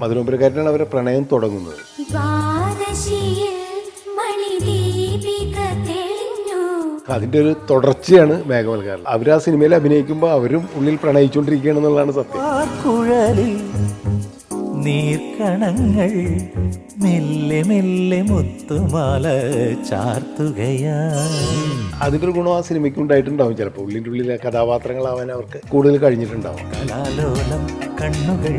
മധുരപുരക്കാരനാണ് അവരെ പ്രണയം തുടങ്ങുന്നത്. അതിന്റെ ഒരു തുടർച്ചയാണ് മേഘമൽക്കാരൻ. അവർ ആ സിനിമയിൽ അഭിനയിക്കുമ്പോൾ അവരും ഉള്ളിൽ പ്രണയിച്ചുകൊണ്ടിരിക്കുകയാണെന്നുള്ളതാണ് സത്യം. നീർക്കണങ്ങൾ മെല്ലെ മെല്ലെ മുത്തുമാല ചാർത്തുകയാ. അതിന്റെ ഒരു ഗുണം ആ സിനിമയ്ക്ക് ഉണ്ടായിട്ടുണ്ടാവും. ചിലപ്പോൾ ഉള്ളിൻ്റെ ഉള്ളിലെ കഥാപാത്രങ്ങളാവാൻ അവർക്ക് കൂടുതൽ കഴിഞ്ഞിട്ടുണ്ടാവും. കലാലോലം കണ്ണുകൾ.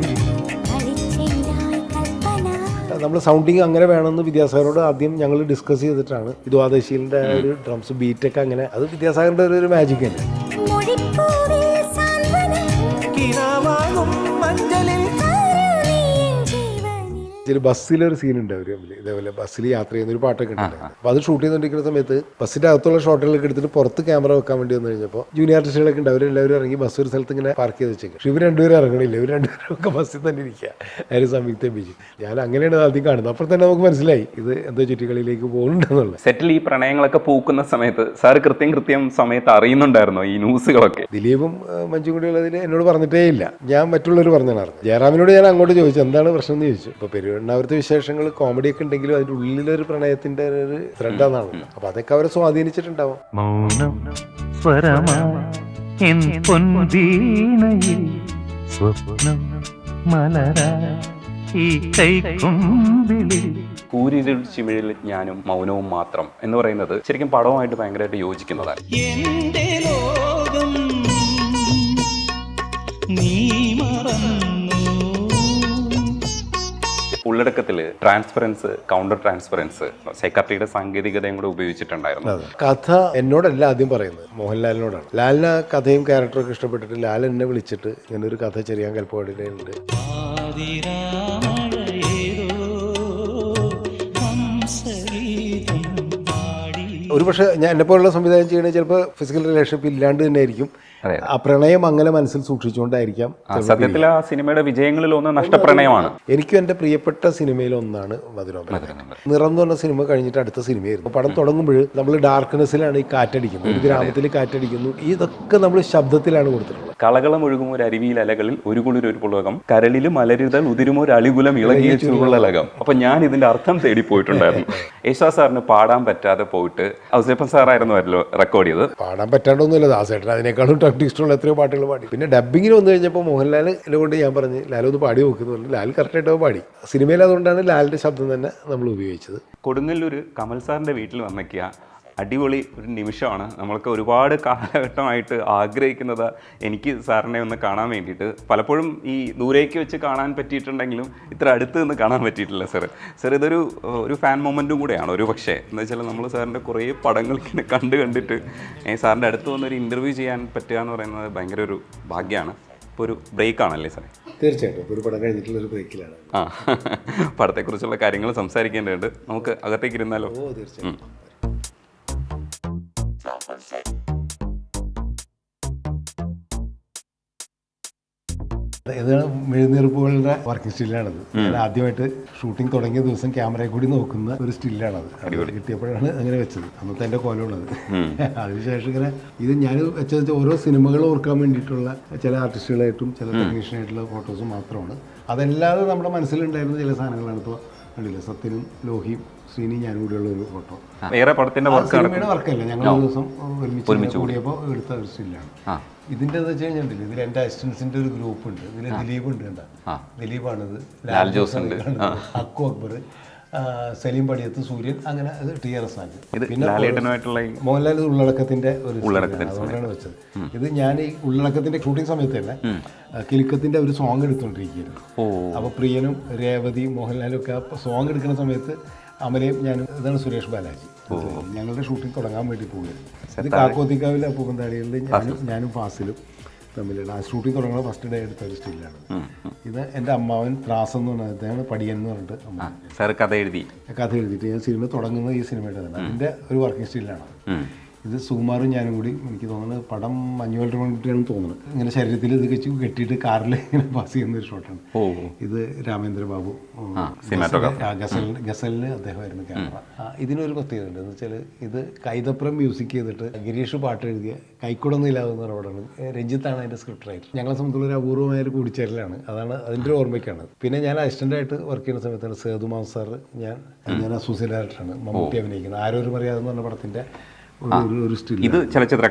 നമ്മൾ സൗണ്ടിങ് അങ്ങനെ വേണമെന്ന് വിദ്യാസാഗരോട് ആദ്യം ഞങ്ങൾ ഡിസ്കസ് ചെയ്തിട്ടാണ്. ഈ ദ്വാദശിയിലെ ഒരു ഡ്രംസ് ബീറ്റൊക്കെ അങ്ങനെ, അത് വിദ്യാസാഗറിന്റെ ഒരു മാജിക് തന്നെ. ബസ്സിലൊരു സീനുണ്ട് അവർ തമ്മിൽ. ഇതേപോലെ ബസ്സിൽ യാത്ര ചെയ്യുന്ന ഒരു പാട്ടൊക്കെ ഉണ്ടായിരുന്നു. അപ്പോൾ അത് ഷൂട്ട് ചെയ്തുകൊണ്ടിരിക്കുന്ന സമയത്ത് ബസ്സിന്റെ അകത്തുള്ള ഷോട്ടുകളൊക്കെ എടുത്തിട്ട് പുറത്ത് ക്യാമറ വെക്കാൻ വേണ്ടി വന്നു കഴിഞ്ഞപ്പോൾ ജൂനിയർ ആർട്ടിസ്റ്റുകളൊക്കെ ഉണ്ട്. അവരെല്ലാവരും ഇറങ്ങി ബസ് ഒരു സ്ഥലത്ത് ഇങ്ങനെ പാർക്ക് ചെയ്ത് വെച്ചേക്കും. പക്ഷേ ഇവർ രണ്ടുപേരും ഇറങ്ങണില്ല. ഇവർ രണ്ടുപേരും ഒക്കെ ബസ്സിൽ തന്നെ ഇരിക്കുക. ആരും സംയുക്ത ബീച്ച്. ഞാൻ അങ്ങനെയാണ് ആദ്യം കാണുന്നത്. അപ്പോൾ തന്നെ നമുക്ക് മനസ്സിലായി ഇത് എന്തോ ചുറ്റിക്കളിയിലേക്ക് പോകുന്നുണ്ടെന്നുള്ളത്. സെറ്റിൽ ഈ പ്രണയങ്ങളൊക്കെ പൂക്കുന്ന സമയത്ത് സാറ് കൃത്യം സമയത്ത് അറിയുന്നുണ്ടായിരുന്നോ ഈ ന്യൂസുകളൊക്കെ? ദിലീപും മഞ്ജു കൂടിയുള്ളതിൽ എന്നോട് പറഞ്ഞിട്ടേ ഇല്ല. ഞാൻ മറ്റുള്ളവർ പറഞ്ഞാണ് അറിഞ്ഞത്. ജയറാമിനോട് ഞാൻ അങ്ങോട്ട് ചോദിച്ചു എന്താണ് പ്രശ്നം എന്ന് ചോദിച്ചു. ഇപ്പോൾ പെരുവണ്ണാവരത്തെ വിശേഷങ്ങൾ കോമഡിയൊക്കെ ഉണ്ടെങ്കിലും അതിൻ്റെ ഉള്ളിലൊരു പ്രണയത്തിന്റെ ഒരു ത്രെഡാണ്. അപ്പൊ അതൊക്കെ അവരെ സ്വാധീനിച്ചിട്ടുണ്ടാവും. മൗനം സ്വപ്നം ഈ കൂരിരുൾ ചിമിഴിൽ ഞാനും മൗനവും മാത്രം എന്ന് പറയുന്നത് ശരിക്കും പടവുമായിട്ട് ഭയങ്കരമായിട്ട് യോജിക്കുന്നതാണ്. എന്റെ ലോകം നീ മറന്നു. ഉള്ളടക്കത്തില് ട്രാൻസ്പെറൻസ്, കൗണ്ടർ ട്രാൻസ്പെറൻസ്, സൈക്കാട്രിയുടെ സാങ്കേതികതയും കൂടെ ഉപയോഗിച്ചിട്ടുണ്ടായിരുന്നു. കഥ എന്നോടല്ല ആദ്യം പറയുന്നത്, മോഹൻലാലിനോടാണ്. ലാലിന് കഥയും ക്യാരക്ടറൊക്കെ ഇഷ്ടപ്പെട്ടിട്ട് ലാൽ എന്നെ വിളിച്ചിട്ട് ഇങ്ങനെ ഒരു കഥ ചെയ്യാൻ കൽപ്പവടിയിലുണ്ട്. ഒരു പക്ഷേ ഞാൻ എന്നെ പോലുള്ള സംവിധാനം ചെയ്യണേ ചിലപ്പോൾ ഫിസിക്കൽ റിലേഷൻഷിപ്പ് ഇല്ലാണ്ട് തന്നെ ആയിരിക്കും. ആ പ്രണയം അങ്ങനെ മനസ്സിൽ സൂക്ഷിച്ചുകൊണ്ടായിരിക്കാം. സത്യത്തിൽ ആ സിനിമയുടെ വിജയങ്ങളിൽ ഒന്ന് നഷ്ടപ്രണയമാണ്. എനിക്കും എൻ്റെ പ്രിയപ്പെട്ട സിനിമയിൽ ഒന്നാണ് മധുരപുരം. നിറം എന്ന് പറഞ്ഞ സിനിമ കഴിഞ്ഞിട്ട് അടുത്ത സിനിമയായിരുന്നു. പടം തുടങ്ങുമ്പോൾ നമ്മൾ ഡാർക്ക്നെസ്സിലാണ് ഈ കാറ്റടിക്കുന്നത്. ഒരു ഗ്രാമത്തിൽ കാറ്റടിക്കുന്നു. ഇതൊക്കെ നമ്മൾ ശബ്ദത്തിലാണ് കൊടുത്തിട്ടുള്ളത്. കളകളം ഒഴുകും ഒരു അരുവിയിൽ അലകളിൽ ഒരു കുളിർ ഒരു പുളകം, കരളിലും മലരുതൽ ഉതിരുമോ ഒരു അളികുലം ഇളകിയ ചുരുളലകം. അപ്പൊ ഞാൻ ഇതിന്റെ അർത്ഥം തേടി പോയിട്ടുണ്ടായിരുന്നു. യേശുദാസ് സാറിന് പാടാൻ പറ്റാതെ പോയിട്ട് ഔസേപ്പൻ സാറായിരുന്നു റെക്കോർഡ് ചെയ്തത്. പാടാൻ പറ്റാണ്ടൊന്നുമില്ല, ദാസേട്ടൻ അതിനേക്കാളും ഇഷ്ടമുള്ള എത്രയോ പാട്ടുകൾ പാടി. പിന്നെ ഡബ്ബിങ്ങിന് വന്നു കഴിഞ്ഞപ്പോൾ മോഹൻലാലിനെ കൊണ്ട് ഞാൻ പറഞ്ഞ് ലാലൊന്ന് പാടി നോക്കുന്നു പറഞ്ഞു. ലാൽ കറക്റ്റായിട്ടോ പാടി. സിനിമയിൽ അതുകൊണ്ടാണ് ലാലിന്റെ ശബ്ദം തന്നെ നമ്മൾ ഉപയോഗിച്ചത്. കൊടുങ്ങല്ലൂർ കമൽ സാറിന്റെ വീട്ടിൽ വന്നേക്കിയ അടിപൊളി ഒരു നിമിഷമാണ്. നമ്മൾക്ക് ഒരുപാട് കാലഘട്ടമായിട്ട് ആഗ്രഹിക്കുന്നത് എനിക്ക് സാറിനെ ഒന്ന് കാണാൻ വേണ്ടിയിട്ട്. പലപ്പോഴും ഈ ദൂരേക്ക് വെച്ച് കാണാൻ പറ്റിയിട്ടുണ്ടെങ്കിലും ഇത്ര അടുത്ത് നിന്ന് കാണാൻ പറ്റിയിട്ടില്ല സാർ. ഇതൊരു ഫാൻ മൊമെൻറ്റും കൂടെയാണ് ഒരു പക്ഷേ. എന്ന് വെച്ചാൽ നമ്മൾ സാറിൻ്റെ കുറേ പടങ്ങൾ ഇങ്ങനെ കണ്ടിട്ട് സാറിൻ്റെ അടുത്ത് വന്നൊരു ഇൻ്റർവ്യൂ ചെയ്യാൻ പറ്റുക എന്ന് പറയുന്നത് ഭയങ്കര ഒരു ഭാഗ്യമാണ്. ഇപ്പോൾ ഒരു ബ്രേക്കാണല്ലേ സാറേ? തീർച്ചയായിട്ടും ഒരു പടം കഴിഞ്ഞിട്ടുള്ള ഒരു ബ്രേക്കിലാണ്. പടത്തെക്കുറിച്ചുള്ള കാര്യങ്ങൾ സംസാരിക്കേണ്ടതുണ്ട്. നമുക്ക് അകത്തേക്ക് ഇരുന്നാലോ? ഓ തീർച്ചയായും. ഇതാണ് മെഴുന്നീർപ്പുകളുടെ വർക്കിംഗ് സ്റ്റില്ലാണത്. ഞാൻ ആദ്യമായിട്ട് ഷൂട്ടിംഗ് തുടങ്ങിയ ദിവസം ക്യാമറയിൽ കൂടി നോക്കുന്ന ഒരു സ്റ്റില്ലാണത്. കിട്ടിയപ്പോഴാണ് അങ്ങനെ വെച്ചത്. അന്നത്തെ എൻ്റെ കോലമുള്ളത്. അതിനുശേഷം ഇങ്ങനെ ഇത് ഞാൻ വെച്ചത് ഓരോ സിനിമകൾ ഓർക്കാൻ വേണ്ടിയിട്ടുള്ള ചില ആർട്ടിസ്റ്റുകളായിട്ടും ചില ടെക്നീഷ്യനായിട്ടുള്ള ഫോട്ടോസ് മാത്രമാണ്. അതല്ലാതെ നമ്മുടെ മനസ്സിലുണ്ടായിരുന്ന ചില സാധനങ്ങളാണ്. ഇപ്പോൾ കണ്ടില്ല, സത്യനും ലോഹിയും ശ്രീനി ഞാനും കൂടിയുള്ള ഒരു ഫോട്ടോ. വേറെ പടത്തിന്റെ വർക്കല്ല, ഞങ്ങൾ ഒരു ദിവസം ഒരുമിച്ച് കൂടിയപ്പോൾ എടുത്ത ഒരു സ്റ്റില്ലാണ്. ഇതിൻ്റെ എന്ന് വെച്ച് കഴിഞ്ഞാൽ ഇതിൽ എൻ്റെ അസിസ്റ്റൻസിന്റെ ഒരു ഗ്രൂപ്പ് ഉണ്ട്. ഇതിൽ ദിലീപ് ഉണ്ട്. കണ്ട ദിലീപാണിത്, ലാൽ ജോസ് ഉണ്ട്, അക്കു അക്ബർ, സലീം പടിയത്ത്, സൂര്യൻ, അങ്ങനെ അത് TRS ആണ്. പിന്നെ മോഹൻലാൽ ഉള്ളടക്കത്തിന്റെ ഒരു അതുകൊണ്ടാണ് വെച്ചത്. ഇത് ഞാൻ ഈ ഉള്ളടക്കത്തിന്റെ ഷൂട്ടിംഗ് സമയത്ത് തന്നെ കിലുക്കത്തിന്റെ ഒരു സോങ് എടുത്തുകൊണ്ടിരിക്കുകയായിരുന്നു. അപ്പോൾ പ്രിയനും രേവതിയും മോഹൻലാലും ഒക്കെ ആ സോങ് എടുക്കുന്ന സമയത്ത് അമലയും ഞാനും, ഇതാണ് സുരേഷ് ബാലാജി, ഞങ്ങളുടെ ഷൂട്ടിംഗ് തുടങ്ങാൻ വേണ്ടി പോവുകയായിരുന്നു. ഇത് കാക്കോത്തിക്കാവിലെ പൂപ്പന്താടികളിൽ ഞാനും ഫാസിലും തമ്മിലുള്ള ആ ഷൂട്ടിംഗ് തുടങ്ങുന്ന ഫസ്റ്റ് ഡേ എടുത്ത ഒരു സ്റ്റില്ലാണ്. ഇത് എൻ്റെ അമ്മാവൻ ത്രാസ് എന്ന് പറഞ്ഞാൽ അദ്ദേഹമാണ് പടിയൻ എന്ന് പറഞ്ഞിട്ട് കഥ എഴുതിയിട്ട് ഞാൻ സിനിമ തുടങ്ങുന്നത് ഈ സിനിമയുടെ തന്നെ. അതിൻ്റെ ഒരു വർക്കിംഗ് സ്റ്റില്ലാണ്. ഇത് സുകുമാറും ഞാനും കൂടി എനിക്ക് തോന്നുന്നത് പടം മഞ്ഞുവെള്ളമാണെന്ന് തോന്നുന്നത്. ഇങ്ങനെ ശരീരത്തിൽ ഇത് വെച്ച് കെട്ടിയിട്ട് കാറിൽ ഇങ്ങനെ പാസ് ചെയ്യുന്ന ഒരു ഷോട്ടാണ്. ഇത് രാമേന്ദ്ര ബാബു ഗസലിന് അദ്ദേഹമായിരുന്നു ക്യാമറ. ഇതിനൊരു പ്രത്യേകത ഉണ്ട് എന്ന് വെച്ചാൽ ഇത് കൈതപ്രം മ്യൂസിക് ചെയ്തിട്ട് ഗിരീഷ് പാട്ട് എഴുതിയ കൈക്കുടന്നില്ലാവുന്ന റോഡാണ്. രഞ്ജിത്താണ് അതിൻ്റെ സ്ക്രിപ്റ്റ് റൈറ്റർ. ഞങ്ങളെ സംബന്ധിച്ചുള്ള ഒരു അപൂർവമായ ഒരു കൂടിച്ചേരലാണ്. അതാണ് അതിൻ്റെ ഒരു ഓർമ്മയ്ക്കാണ്. പിന്നെ ഞാൻ അസിസ്റ്റൻ്റായിട്ട് വർക്ക് ചെയ്യുന്ന സമയത്താണ് സേതുമാൻ സാർ, ഞാൻ അസോസിയേറ്റ് ഡയറക്ടറാണ്, മമ്മൂട്ടി അഭിനയിക്കുന്നത്. ആരോരും അറിയാതെന്ന് പറഞ്ഞ പടത്തിൻ്റെ ഒരു സ്റ്റിൽ. ഇത് ചലച്ചിത്ര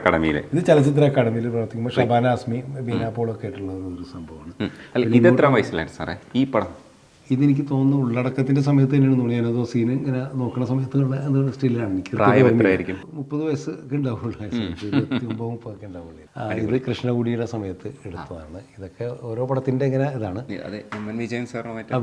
അക്കാദമിയിൽ പ്രവർത്തിക്കുമ്പോൾ ഷബാന ആസ്മി, ബീന പോളൊക്കെ ആയിട്ടുള്ള ഒരു സംഭവമാണ്. ഇത് എത്ര വയസ്സിലായിരുന്നു സാറേ ഈ പടം? ഇതെനിക്ക് തോന്നുന്നു ഉള്ളടക്കത്തിൻ്റെ സമയത്ത് തന്നെയാണ് തോന്നുന്നു. ഞാനത് സീന് ഇങ്ങനെ നോക്കുന്ന സമയത്തുള്ള എന്താണ് സ്റ്റില്ലാണ്. എനിക്ക് 30 വയസ്സൊക്കെ ഉണ്ടാവുള്ളൂ, 29-30 ഉണ്ടാവുള്ളൂ. ഇത് കൃഷ്ണകുടിയുടെ സമയത്ത് എടുത്തതാണ്. ഇതൊക്കെ ഓരോ പടത്തിൻ്റെ ഇങ്ങനെ ഇതാണ്.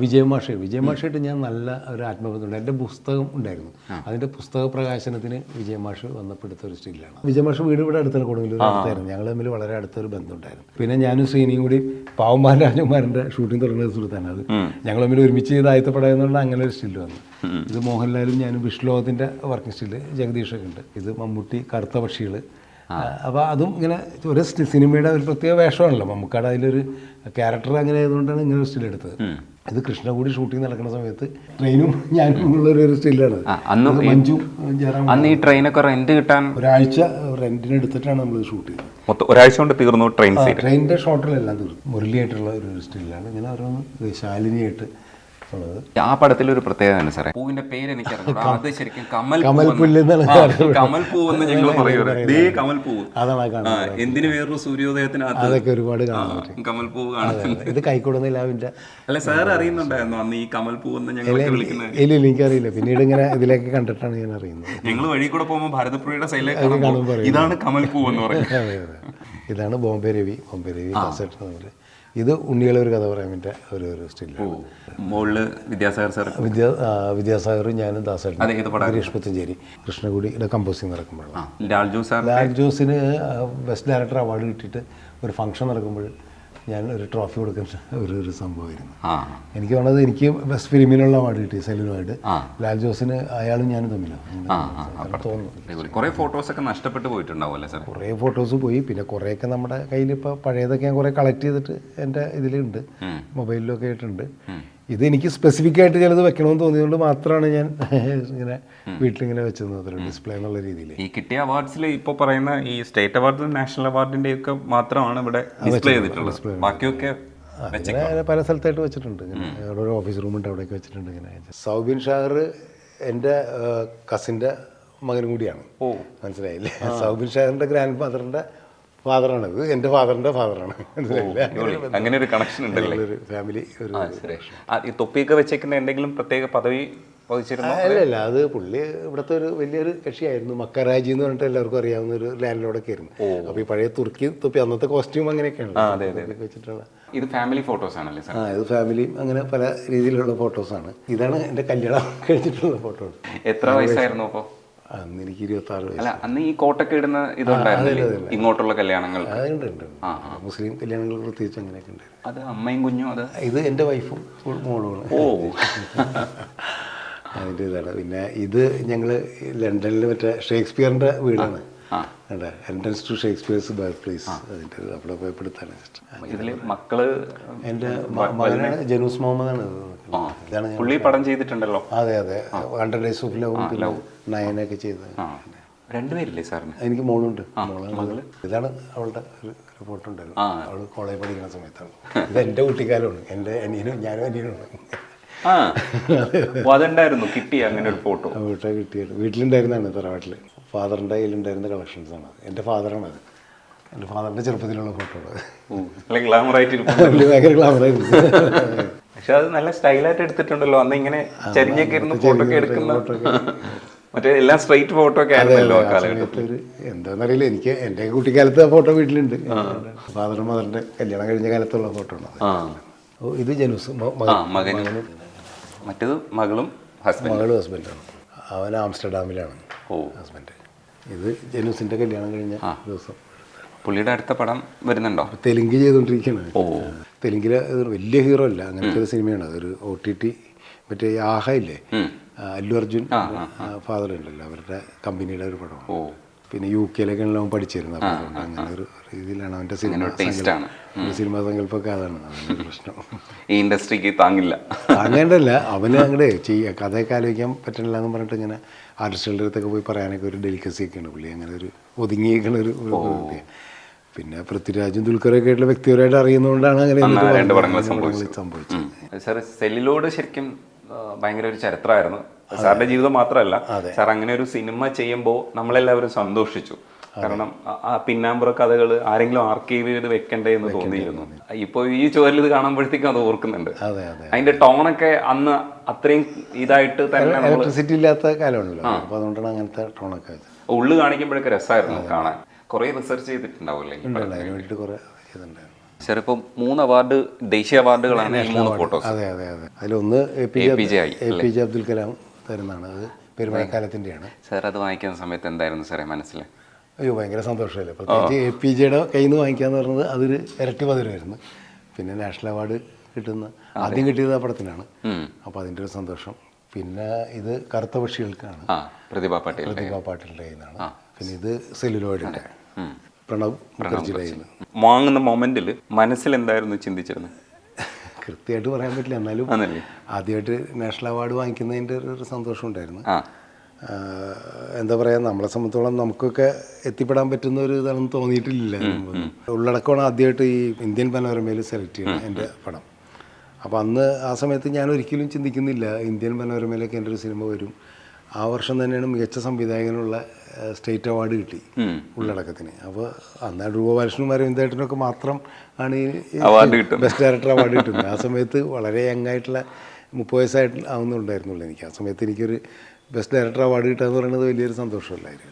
വിജയ് മാഷായിട്ട് ഞാൻ നല്ല ഒരു ആത്മബന്ധമുണ്ട്. എൻ്റെ പുസ്തകം ഉണ്ടായിരുന്നു, അതിൻ്റെ പുസ്തക പ്രകാശനത്തിന് വിജയ് മാഷ് വന്നപ്പോൾ എടുത്ത ഒരു സ്റ്റില്ലാണ്. വിജയ് മാഷ് വീട് ഇവിടെ അടുത്താണ്, കൊടുങ്ങല്ലൂർ അടുത്തായിരുന്നു. ഞങ്ങൾ തമ്മിൽ വളരെ അടുത്തൊരു ബന്ധമുണ്ടായിരുന്നു. പിന്നെ ഞാനും ശ്രീനിയും കൂടി പാവമാൻ രാജകുമാരൻ്റെ ഷൂട്ടിംഗ് തുടങ്ങുന്ന സുഹൃത്താണ്. അത് ഞങ്ങൾ ഒരുമിച്ച് ചെയ്ത് ആദ്യത്തെ പടം എന്നുള്ള അങ്ങനെ ഒരു സ്റ്റിൽ വന്നു. ഇത് മോഹൻലാലും ഞാനും വിഷ്ണുലോകത്തിൻ്റെ വർക്കിംഗ് സ്റ്റില്, ജഗദീഷൊക്കെ ഉണ്ട്. ഇത് മമ്മൂട്ടി, കറുത്ത പക്ഷികൾ. അപ്പോൾ അതും ഇങ്ങനെ ഒരു സിനിമയുടെ ഒരു പ്രത്യേക വേഷമാണല്ലോ മമ്മൂക്കാട്, അതിലൊരു ക്യാരക്ടർ അങ്ങനെ ആയതുകൊണ്ടാണ് ഇങ്ങനെ ഒരു സ്റ്റിൽ എടുത്തത്. ഇത് കൃഷ്ണകുടി ഷൂട്ടിംഗ് നടക്കുന്ന സമയത്ത് ട്രെയിനും ഞാനും ഉള്ളൊരു സ്റ്റില്ലാണ്. മഞ്ജു ജയറാം. അന്ന് ഈ ട്രെയിനൊക്കെ റെന്റ് കിട്ടാൻ ഒരാഴ്ച റെന്റിന് എടുത്തിട്ടാണ് നമ്മൾ ഷൂട്ട് ചെയ്തത്. ഒരാഴ്ച കൊണ്ട് തീർന്നു ട്രെയിനിൻ്റെ ഷോട്ടിലെല്ലാം തീർന്നു. മുരളിയായിട്ടുള്ള ഒരു സ്റ്റില്ലാണ്. ഇങ്ങനെ ഓരോന്ന് ശാലിനിയായിട്ട് ഉള്ളത്. ആ പടത്തിലൊരു പ്രത്യേകത സാറേ, പൂവിന്റെ പേര് എനിക്കറിയാം. അത് ശരിക്കും കമൽ പുല്ല് കമൽ പൂവെന്ന് ഞങ്ങൾ പറയുന്നത്. അതാണ് എന്തിനു വേറൊരു സൂര്യോദയത്തിനകത്ത് അതൊക്കെ ഒരുപാട് കാണാൻ പറ്റും. കമൽ പൂവ് കാണുന്നത്. ഇത് കൈക്കൊടുന്നില്ലാവിൻ്റെ അല്ല സാർ അറിയുന്നുണ്ടായിരുന്നു അന്ന് ഈ കമൽ പൂവെന്ന് ഞങ്ങൾ വിളിക്കുന്നത്? ഇല്ല, എനിക്കറിയില്ല. പിന്നീട് ഇങ്ങനെ ഇതിലേക്ക് കണ്ടിട്ടാണ് ഞാൻ അറിയുന്നത്. ഞങ്ങൾ വഴി കൂടെ പോകുമ്പോൾ ഭാരതപ്പുഴയുടെ സൈഡിലേക്ക് ഇതാണ് കമൽ പൂവ് എന്ന് പറയുന്നത്. ഇതാണ് ബോംബെ രവി കാസറ്റ്. ഇത് ഉണ്ണികളെ ഒരു കഥ പറയാമിൻ്റെ ഒരു സ്റ്റില്ലാണ്. മുകളില് വിദ്യാസാഗർ സാർ, വിദ്യാസാഗറും ഞാനും ദാസേട്ടൻ, ഗിരീഷ് പുത്തഞ്ചേരി. കൃഷ്ണകുടിയുടെ കമ്പോസിങ് നടക്കുമ്പോഴാണ്. ലാൽ ജോസിന് ബെസ്റ്റ് ഡയറക്ടർ അവാർഡ് കിട്ടിയിട്ട് ഒരു ഫംഗ്ഷൻ നടക്കുമ്പോൾ ഞാൻ ഒരു ട്രോഫി കൊടുക്കുന്ന ഒരു സംഭവമായിരുന്നു. എനിക്ക് തോന്നുന്നത് എനിക്ക് ബെസ്റ്റ് ഫിലിമിനുള്ള അവാർഡ് കിട്ടി സെലിനുമായിട്ട്. ലാൽ ജോസിന് അയാളും ഞാനും തമ്മിലാണ് തോന്നുന്നു. കുറേ ഫോട്ടോസൊക്കെ നഷ്ടപ്പെട്ടു പോയിട്ടുണ്ടാവുമല്ലേ സാർ? കുറേ ഫോട്ടോസ് പോയി. പിന്നെ കുറേയൊക്കെ നമ്മുടെ കയ്യിൽ ഇപ്പോൾ പഴയതൊക്കെ ഞാൻ കുറേ കളക്ട് ചെയ്തിട്ട് എൻ്റെ ഇതിലുണ്ട്, മൊബൈലിലൊക്കെ ആയിട്ടുണ്ട്. ഇത് എനിക്ക് സ്പെസിഫിക് ആയിട്ട് ചിലത് വെക്കണമെന്ന് തോന്നിയതുകൊണ്ട് മാത്രമാണ് ഞാൻ ഇങ്ങനെ വീട്ടിലിങ്ങനെ വെച്ചത്, ഡിസ്പ്ലേ എന്നുള്ള രീതിയിൽ. ഈ കിട്ടിയ അവാർഡ്സിൽ ഇപ്പോൾ പറയുന്ന ഈ സ്റ്റേറ്റ് അവാർഡ്, നാഷണൽ അവാർഡിൻ്റെ ഒക്കെ മാത്രമാണ് ഇവിടെ ഡിസ്പ്ലേ ചെയ്തിട്ടുള്ളത്. ബാക്കിയൊക്കെ പല സ്ഥലത്തായിട്ട് വെച്ചിട്ടുണ്ട്. അവിടെ ഒരു ഓഫീസ് റൂമുണ്ട്, അവിടെയൊക്കെ വെച്ചിട്ടുണ്ട്. ഇങ്ങനെ സൗബിൻ ഷാഹർ എൻ്റെ കസിൻ്റെ മകനും കൂടിയാണ്. മനസ്സിലായില്ലേ? സൗബിൻ ഷാഹറിൻ്റെ ഗ്രാൻഡ് ഫാദറിൻ്റെ ഫാദറാണ്. ഇത് എൻ്റെ ഫാദറിൻ്റെ ഫാദറാണ്. അങ്ങനെ ഒരു കണക്ഷൻ ഉണ്ടല്ലേ ഫാമിലി. ഈ തൊപ്പിയൊക്കെ വെച്ചേക്കുന്ന എന്തെങ്കിലും പ്രത്യേക പദവി അല്ലല്ല, അത് പുള്ളി ഇവിടുത്തെ ഒരു വലിയൊരു കക്ഷിയായിരുന്നു. മക്കരാജി എന്ന് പറഞ്ഞിട്ട് എല്ലാവർക്കും അറിയാവുന്ന ഒരു ലാൻഡിലോടൊക്കെ ആയിരുന്നു. അപ്പോൾ ഈ പഴയ തുർക്കി തൊപ്പി, അന്നത്തെ കോസ്റ്റ്യൂം അങ്ങനെയൊക്കെയാണ് വെച്ചിട്ടുള്ള. ഇത് ഫാമിലി ഫോട്ടോസ് ആണല്ലേ സാർ? ഇത് ഫാമിലിയും അങ്ങനെ പല രീതിയിലുള്ള ഫോട്ടോസാണ്. ഇതാണ് എൻ്റെ കല്യാണം കഴിച്ചിട്ടുള്ള ഫോട്ടോ. എത്ര വയസ്സായിരുന്നു അപ്പോൾ? അന്ന് എനിക്ക് 26 വയസ്സ്. അല്ല, അന്ന് ഈ കോട്ടൊക്കെ ഇടുന്ന ഇതുണ്ടായിരുന്നു ഇങ്ങോട്ടുള്ള കല്യാണങ്ങൾ? ഉണ്ട്. മുസ്ലിം കല്യാണങ്ങൾ പ്രത്യേകിച്ച് അങ്ങനെയൊക്കെ ഉണ്ട്. അത് അമ്മയും കുഞ്ഞും? അത് ഇത് എൻ്റെ വൈഫും മോളുമാണ്. അതിൻ്റെ ഇതാണ്. പിന്നെ ഇത് ഞങ്ങൾ ലണ്ടനിൽ മറ്റേ ഷേക്സ്പിയറിൻ്റെ വീടാണ്. Entrance to Shakespeare's birthplace. അതിൻ്റെ അവിടെ പോയപ്പെടുത്താണ്. ഇതിൽ മക്കള് എൻ്റെ മകനാണ്, ജനൂസ് മുഹമ്മദാണ്. ഇതാണ് പുള്ളി പടം ചെയ്തിട്ടുണ്ടല്ലോ. അതെ 100 Days of Love, പിന്നെ 9 ഒക്കെ ചെയ്തത്. രണ്ടുപേരില്ലേ സാറിന്? എനിക്ക് മോളുണ്ട്. ഇതാണ് അവളുടെ ഒരു ഫോട്ടോ ഉണ്ടായിരുന്നു. അവൾ കോളേജ് പഠിക്കുന്ന സമയത്താണ്. ഇത് എൻ്റെ കുട്ടിക്കാലമാണ്. എൻ്റെ അനിയനും ഞാനും അനിയനുമാണ്. അതുണ്ടായിരുന്നു, കിട്ടി അങ്ങനെ ഒരു ഫോട്ടോ? കിട്ടിയത് വീട്ടിലുണ്ടായിരുന്നതാണ്, തറവാട്ടിൽ. ഫാദറിൻ്റെ കയ്യിലുണ്ടായിരുന്ന കളക്ഷൻസാണ്. എൻ്റെ ഫാദറാണത്. എൻ്റെ ഫാദറിൻ്റെ ചെറുപ്പത്തിലുള്ള ഫോട്ടോകൾ. ഭയങ്കര ഗ്ലാമറായിരുന്നു. പക്ഷെ അത് നല്ല സ്റ്റൈലായിട്ട് എടുത്തിട്ടുണ്ടല്ലോ. അന്ന് ഇങ്ങനെ ചരിഞ്ഞൊക്കെ ഇരുന്ന് ഫോട്ടോ ഒക്കെ എടുക്കുന്ന, മറ്റേ എല്ലാം സ്ട്രൈറ്റ് ഫോട്ടോ ഒക്കെ ആയിരുന്നല്ലോ ആ കാലഘട്ടത്തിൽ. എന്താണെന്നറിയില്ല, എനിക്ക് എൻ്റെ കുട്ടിക്കാലത്ത് ആ ഫോട്ടോ വീട്ടിലുണ്ട്. ഫാദറും മദറിൻ്റെ കല്യാണം കഴിഞ്ഞ കാലത്തുള്ള ഫോട്ടോ ആണ്. ഇത് ജനൂസ് മകനും, മറ്റേത് മകളും ഹസ്ബൻഡാണ്. അവൻ ആംസ്റ്റർഡാമിലാണ് ഹസ്ബൻഡ്. ഇത് ജനൂസിൻ്റെ കല്യാണം കഴിഞ്ഞ ദിവസം. പുള്ളിയുടെ അടുത്ത പടം വരുന്നുണ്ടോ? തെലുങ്ക് ചെയ്തുകൊണ്ടിരിക്കുകയാണ്. തെലുങ്കിലെ വലിയ ഹീറോ അല്ല, അങ്ങനത്തെ ഒരു സിനിമയാണ്. ഒരു OTT മറ്റേ ആഹ ഇല്ലേ, അല്ലു അർജുൻ ഫാദർ ഉണ്ടല്ലോ, അവരുടെ കമ്പനിയുടെ ഒരു പടമാണ്. പിന്നെ UK അവൻ പഠിച്ചിരുന്നത്. അപ്പോൾ അതുകൊണ്ട് അങ്ങനെ ഒരു രീതിയിലാണ് അവൻ്റെ സിനിമാ സങ്കല്പമൊക്കെ. അതാണ് അതിൻ്റെ പ്രശ്നം. ഈ ഇൻഡസ്ട്രിക്ക് താങ്ങില്ല, അങ്ങനെയല്ല അവന് അങ്ങോട്ട് ചെയ്യുക, കഥയൊക്കെ ആലോചിക്കാൻ പറ്റണില്ല എന്ന് പറഞ്ഞിട്ട് ഇങ്ങനെ ആർട്ടിസ്റ്റുകളുടെ അടുത്തൊക്കെ പോയി പറയാനൊക്കെ ഒരു ഡെലിക്കസി ഒക്കെയാണ് പുള്ളി. അങ്ങനെ ഒരു ഒതുങ്ങിയിരിക്കുന്ന ഒരു പ്രകൃതിയാണ്. പിന്നെ പൃഥ്വിരാജും ദുൽഖറൊക്കെ ആയിട്ടുള്ള വ്യക്തിപരമായിട്ട് അറിയുന്നതുകൊണ്ടാണ് അങ്ങനെ സംഭവിച്ചത്. സാർ സെല്ലിലോട് ശരിക്കും ഭയങ്കര ഒരു ചരിത്രമായിരുന്നു. സാറിന്റെ ജീവിതം മാത്രമല്ല, സാർ അങ്ങനെ ഒരു സിനിമ ചെയ്യുമ്പോൾ നമ്മളെല്ലാവരും സന്തോഷിച്ചു. കാരണം ആ പിന്നാമ്പുറ കഥകൾ ആരെങ്കിലും ആർക്കൈവ് ചെയ്ത് വെക്കണ്ടേ എന്ന് തോന്നിയിരുന്നു. ഇപ്പൊ ഈ ചോരിൽ ഇത് കാണുമ്പോഴത്തേക്കും അത് ഓർക്കുന്നുണ്ട്. അതിന്റെ ടോണൊക്കെ അന്ന് അത്രയും ഇതായിട്ട് തന്നെ ഇലക്ട്രിസിറ്റി ഇല്ലാത്ത കാലമാണല്ലോ, അപ്പൊ അതുകൊണ്ടാണ് അങ്ങനത്തെ ടോണൊക്കെ ഉള്ളു കാണിക്കുമ്പോഴൊക്കെ രസമായിരുന്നു കാണാൻ. കുറെ റിസർച്ച് ചെയ്തിട്ടുണ്ടാവില്ലേ? സാർ ഇപ്പം 3 അവാർഡ്, ദേശീയ അവാർഡുകളാണ് ഈ 3 ഫോട്ടോസ്. അതെ അതെ അതെ. അതിലൊന്ന് APJ അബ്ദുൽ കലാം തരുന്നതാണ്. അത് പെരുമഴക്കാലത്തിൻ്റെയാണ്. സാർ അത് വാങ്ങിക്കുന്ന സമയത്ത് എന്തായിരുന്നു സാറേ മനസ്സിൽ? അയ്യോ ഭയങ്കര സന്തോഷമല്ലേ. പ്രത്യേകിച്ച് APJയുടെ കയ്യിൽ നിന്ന് വാങ്ങിക്കാന്ന് പറഞ്ഞത് അതൊരു ഇരട്ടി മധുരമായിരുന്നു. പിന്നെ നാഷണൽ അവാർഡ് കിട്ടുന്ന ആദ്യം കിട്ടിയത് ആ പടത്തിനാണ്. അപ്പോൾ അതിൻ്റെ ഒരു സന്തോഷം. പിന്നെ ഇത് കറുത്ത പക്ഷികൾക്കാണ്, പ്രതിഭ പാട്ടീലിൻ്റെ കയ്യിൽ നിന്നാണ്. പിന്നെ ഇത് സെല്ലുലോയിഡിൻ്റെ പ്രണവ് മുഖർജിയുടെ കയ്യിൽ നിന്ന്. വാങ്ങുന്ന മൊമെന്റിൽ മനസ്സിൽ എന്തായിരുന്നു ചിന്തിച്ചിരുന്നത്? കൃത്യമായിട്ട് പറയാൻ പറ്റില്ല, എന്നാലും ആദ്യമായിട്ട് നാഷണൽ അവാർഡ് വാങ്ങിക്കുന്നതിൻ്റെ ഒരു സന്തോഷം ഉണ്ടായിരുന്നു. എന്താ പറയുക, നമ്മളെ സംബന്ധിച്ചോളം നമുക്കൊക്കെ എത്തിപ്പെടാൻ പറ്റുന്ന ഒരു ഇതാണെന്ന് തോന്നിയിട്ടില്ല. ഉള്ളടക്കമാണ് ആദ്യമായിട്ട് ഈ ഇന്ത്യൻ പനോരമയിൽ സെലക്ട് ചെയ്യുന്നത് എൻ്റെ പടം. അപ്പോൾ അന്ന് ആ സമയത്ത് ഞാൻ ഒരിക്കലും ചിന്തിക്കുന്നില്ല ഇന്ത്യൻ പനോരമയിലൊക്കെ എൻ്റെ ഒരു സിനിമ വരും. ആ വർഷം തന്നെയാണ് മികച്ച സംവിധായകനുള്ള സ്റ്റേറ്റ് അവാർഡ് കിട്ടി ഉള്ളടക്കത്തിന്. അപ്പോൾ അന്ന് രൂപഭാഷനും അരവിന്ദേട്ടനൊക്കെ മാത്രം ആണ് ഈ ബെസ്റ്റ് ഡയറക്ടർ അവാർഡ് കിട്ടുന്നത്. ആ സമയത്ത് വളരെ യങ്ങായിട്ടുള്ള 30 വയസ്സായിട്ട് ആവുന്നുണ്ടായിരുന്നുള്ളൂ എനിക്ക്. ആ സമയത്ത് എനിക്കൊരു ബെസ്റ്റ് ഡയറക്ടർ അവാർഡ് കിട്ടുക എന്ന് പറയുന്നത് വലിയൊരു സന്തോഷമല്ലായിരുന്നു.